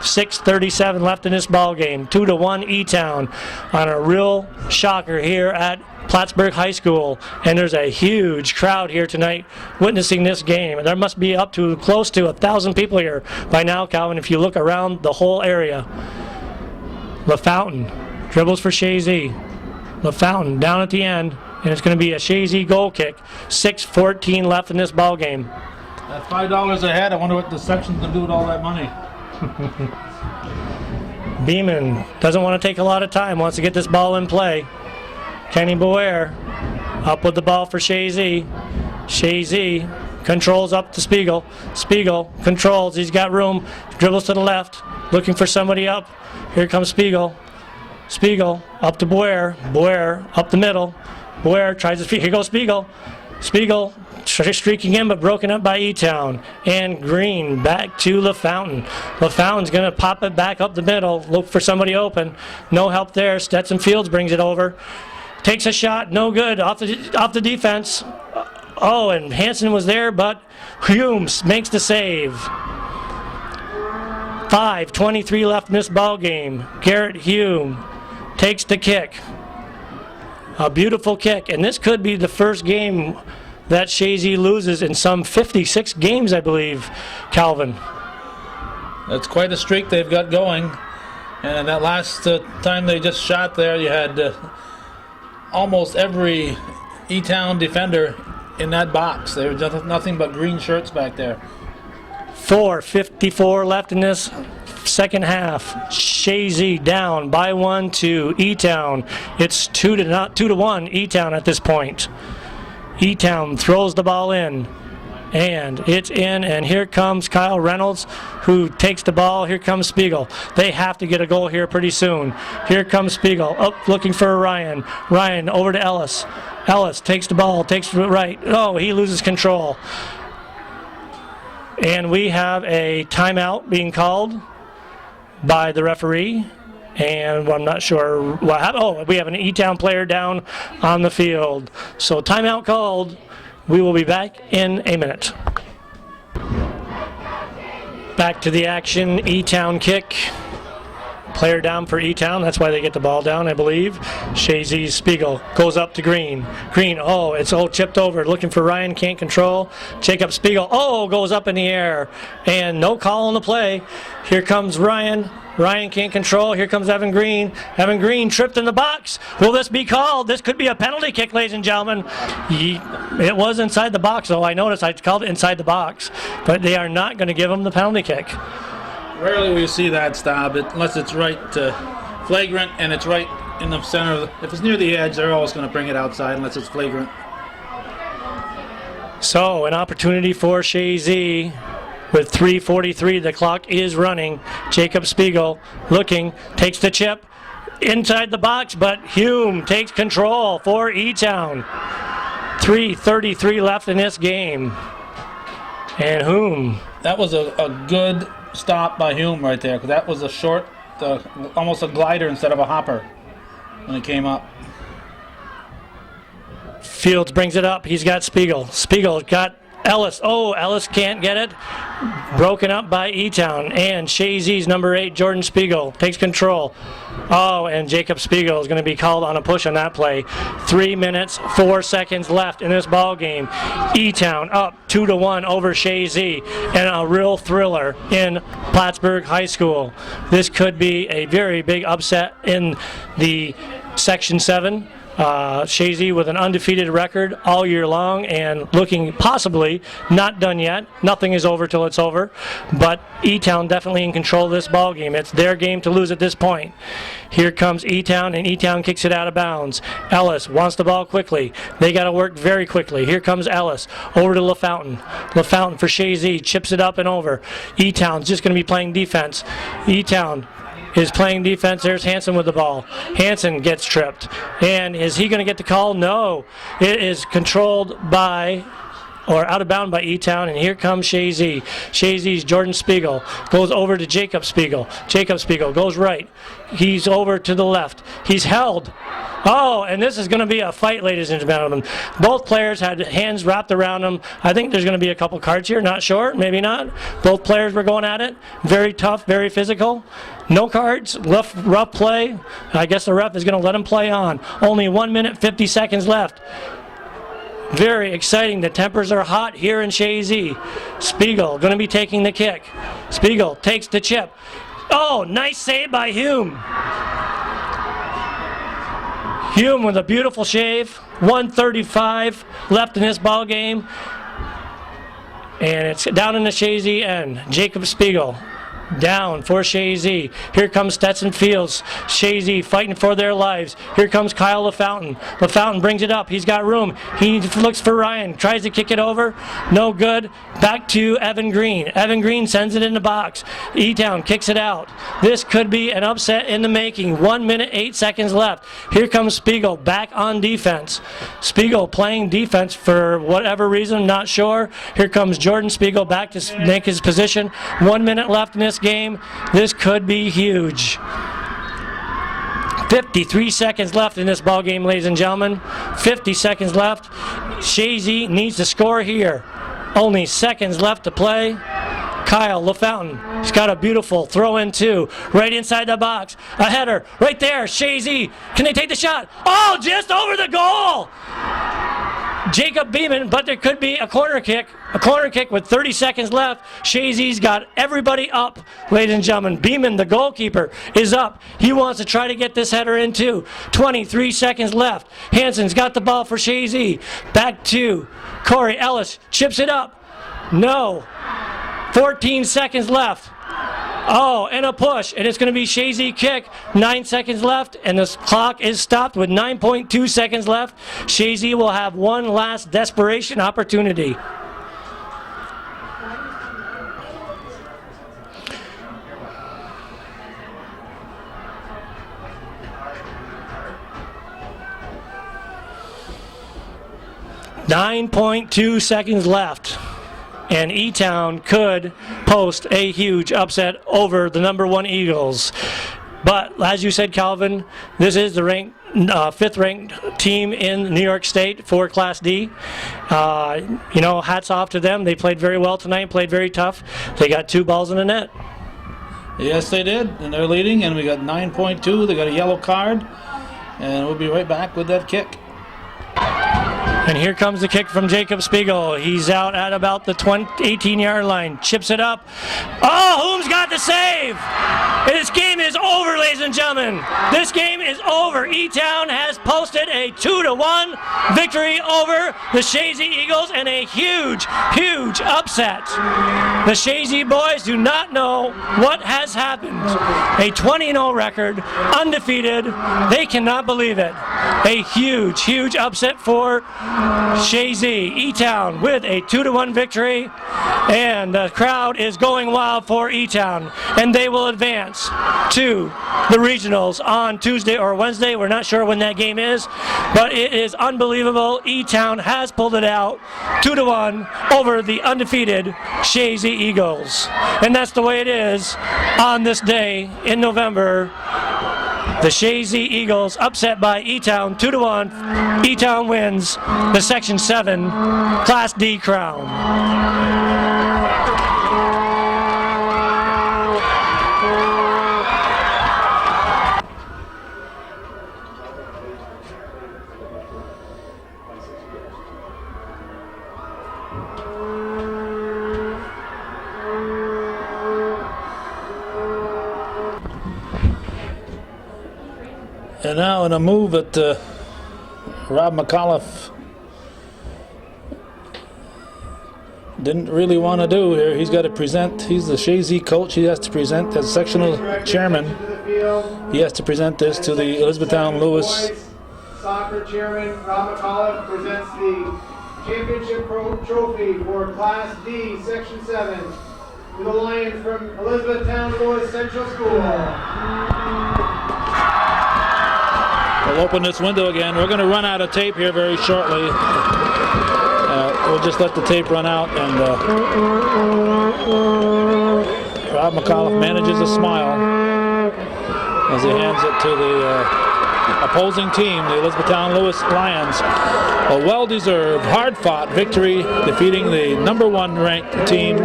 Speaker 2: 6:37 left in this ball game. 2-1 E-Town on a real shocker here at Plattsburgh High School. And there's a huge crowd here tonight witnessing this game. There must be up to close to 1,000 people here by now, Calvin, if you look around the whole area. The Fountain Dribbles for Chazy. LaFountain down at the end, and it's going to be a Chazy goal kick. 6:14 left in this ball game.
Speaker 3: At $5 a head, I wonder what the section's going to do with all that money.
Speaker 2: Beeman doesn't want to take a lot of time, wants to get this ball in play. Kenny Boer up with the ball for Chazy. Chazy controls up to Spiegel. Spiegel controls, he's got room, dribbles to the left, looking for somebody up. Here comes Spiegel. Spiegel up to Boer. Boer up the middle. Boer tries to, here goes Spiegel. Spiegel streaking in, but broken up by E-Town. And Green back to LaFountain. LaFountain's going to pop it back up the middle, look for somebody open. No help there. Stetson Fields brings it over. Takes a shot, no good, off the defense. Oh, and Hansen was there, but Hume makes the save. 5:23 left in this ball game. Garrett Hume takes the kick. A beautiful kick, and this could be the first game that Chazy loses in some 56 games, I believe, Calvin.
Speaker 3: That's quite a streak they've got going. And that last time they just shot there, you had almost every E-Town defender in that box. There was nothing but green shirts back there.
Speaker 2: 4:54 left in this second half. Chazy down by 1 to E-Town. It's 2-1 E-Town at this point. E-Town throws the ball in, and it's in, and here comes Kyle Reynolds, who takes the ball. Here comes Spiegel. They have to get a goal here pretty soon. Here comes Spiegel, up looking for Ryan. Ryan over to Ellis. Ellis takes the ball, takes the right. Oh, he loses control. And we have a timeout being called by the referee. And I'm not sure what happened. Oh, we have an E-Town player down on the field. So timeout called. We will be back in a minute. Back to the action. E-Town kick. Player down for E-Town. That's why they get the ball down, I believe. Chazy Spiegel goes up to Green. Green, oh, it's all chipped over. Looking for Ryan, can't control. Jacob Spiegel, oh, goes up in the air. And no call on the play. Here comes Ryan. Ryan can't control. Here comes Evan Green. Evan Green tripped in the box. Will this be called? This could be a penalty kick, ladies and gentlemen. It was inside the box, though. I noticed I called it inside the box. But they are not going to give him the penalty kick.
Speaker 3: Rarely will you see that, Stab, unless it's right flagrant and it's right in the center. If it's near the edge, they're always going to bring it outside unless it's flagrant.
Speaker 2: So, an opportunity for Chazy. With 3:43, the clock is running. Jacob Spiegel looking, takes the chip inside the box, but Hume takes control for E-Town. 3:33 left in this game. And Hume.
Speaker 3: That was a good stop by Hume right there, because that was a short, almost a glider instead of a hopper when it came up.
Speaker 2: Fields brings it up. He's got Spiegel. Spiegel's got Ellis. Oh, Ellis can't get it. Broken up by E-Town. And Chazy's number 8, Jordan Spiegel, takes control. Oh, and Jacob Spiegel is going to be called on a push on that play. 3 minutes, 4 seconds left in this ball game. E-Town up 2-1 over Chazy, and a real thriller in Plattsburgh High School. This could be a very big upset in the Section 7. Chazy with an undefeated record all year long and looking possibly not done yet. Nothing is over till it's over, but E-Town definitely in control of this ball game. It's their game to lose at this point. Here comes E-Town, and E-Town kicks it out of bounds. Ellis wants the ball quickly. They got to work very quickly. Here comes Ellis over to LaFountain. LaFountain for Chazy, chips it up and over. E-Town's just going to be playing defense. E-Town is playing defense. There's Hansen with the ball. Hansen gets tripped. And is he going to get the call? No. It is controlled by, or out of bound by E-Town, and here comes Chazy. Chazy's Jordan Spiegel goes over to Jacob Spiegel. Jacob Spiegel goes right. He's over to the left. He's held. Oh, and this is going to be a fight, ladies and gentlemen. Both players had hands wrapped around them. I think there's going to be a couple cards here. Not sure. Maybe not. Both players were going at it. Very tough, very physical. No cards. Rough play. I guess the ref is going to let him play on. Only 1 minute, 50 seconds left. Very exciting. The tempers are hot here in Chazy. Spiegel going to be taking the kick. Spiegel takes the chip. Oh, nice save by Hume. Hume with a beautiful shave. 1:35 left in this ball game. And it's down in the Chazy end. Jacob Spiegel down for Chazy. Here comes Stetson Fields. Chazy fighting for their lives. Here comes Kyle LaFountain. LaFountain brings it up. He's got room. He looks for Ryan. Tries to kick it over. No good. Back to Evan Green. Evan Green sends it in the box. E-Town kicks it out. This could be an upset in the making. 1 minute, 8 seconds left. Here comes Spiegel back on defense. Spiegel playing defense for whatever reason, not sure. Here comes Jordan Spiegel back to make his position. 1 minute left in this game. This could be huge. 53 seconds left in this ball game, ladies and gentlemen. 50 seconds left. Chazy needs to score here. Only seconds left to play. Kyle LaFountain, he's got a beautiful throw in too. Right inside the box. A header right there. Chazy, can they take the shot? Oh, just over the goal. Jacob Beeman, but there could be a corner kick. A corner kick with 30 seconds left. Chazy's got everybody up, ladies and gentlemen. Beeman, the goalkeeper, is up. He wants to try to get this header in too. 23 seconds left. Hansen's got the ball for Chazy. Back to Corey Ellis. Chips it up. No. 14 seconds left. Oh, and a push, and it's going to be Chazy kick. 9 seconds left, and the clock is stopped with 9.2 seconds left. Chazy will have one last desperation opportunity. .2 seconds left. And E-Town could post a huge upset over the #1 Eagles. But as you said, Calvin, this is the fifth ranked team in New York State for Class D. Hats off to them. They played very well tonight, played very tough. They got 2 balls in the net.
Speaker 3: Yes, they did, and they're leading, and we got 9.2. They got a yellow card, and we'll be right back with that kick.
Speaker 2: And here comes the kick from Jacob Spiegel. He's out at about the 18-yard line. Chips it up. Oh, Hume's got the save! This game is over, ladies and gentlemen. This game is over. E-Town has posted a 2-1 victory over the Chazy Eagles and a huge, huge upset. The Chazy boys do not know what has happened. A 20-0 record, undefeated. They cannot believe it. A huge, huge upset for Chazy. E-Town with a 2-1 victory, and the crowd is going wild for E-Town, and they will advance to the regionals on Tuesday or Wednesday. We're not sure when that game is, but it is unbelievable. E-Town has pulled it out 2-1 over the undefeated Chazy Eagles, and that's the way it is on this day in November. The Chazy Eagles upset by E-Town 2-1. E-Town wins the Section 7 Class D crown.
Speaker 3: And now in a move that Rob McAuliffe didn't really want to do here. He's got to present. He's the Chazy coach. He has to present as sectional chairman. He has to present this to the Elizabethtown-Lewis.
Speaker 1: Soccer chairman Rob McAuliffe presents the championship trophy for Class D, Section 7, to the Lions from Elizabethtown-Lewis Central School.
Speaker 3: We'll open this window again. We're going to run out of tape here very shortly. We'll just let the tape run out, and Rob McAuliffe manages a smile as he hands it to the opposing team, the Elizabethtown-Lewis Lions. A well-deserved, hard-fought victory, defeating the #1 ranked team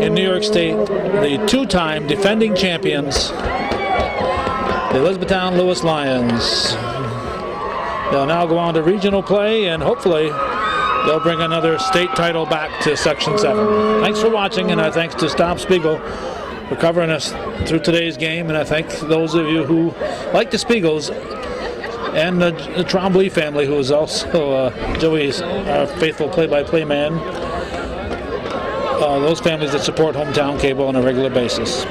Speaker 3: in New York State, the 2-time defending champions, the Elizabethtown-Lewis Lions. They'll now go on to regional play, and hopefully they'll bring another state title back to Section 7. Thanks for watching, and our thanks to Tom Spiegel for covering us through today's game, and I thank those of you who like the Spiegels and the Trombley family, who is also Joey's our faithful play-by-play man. Those families that support hometown cable on a regular basis.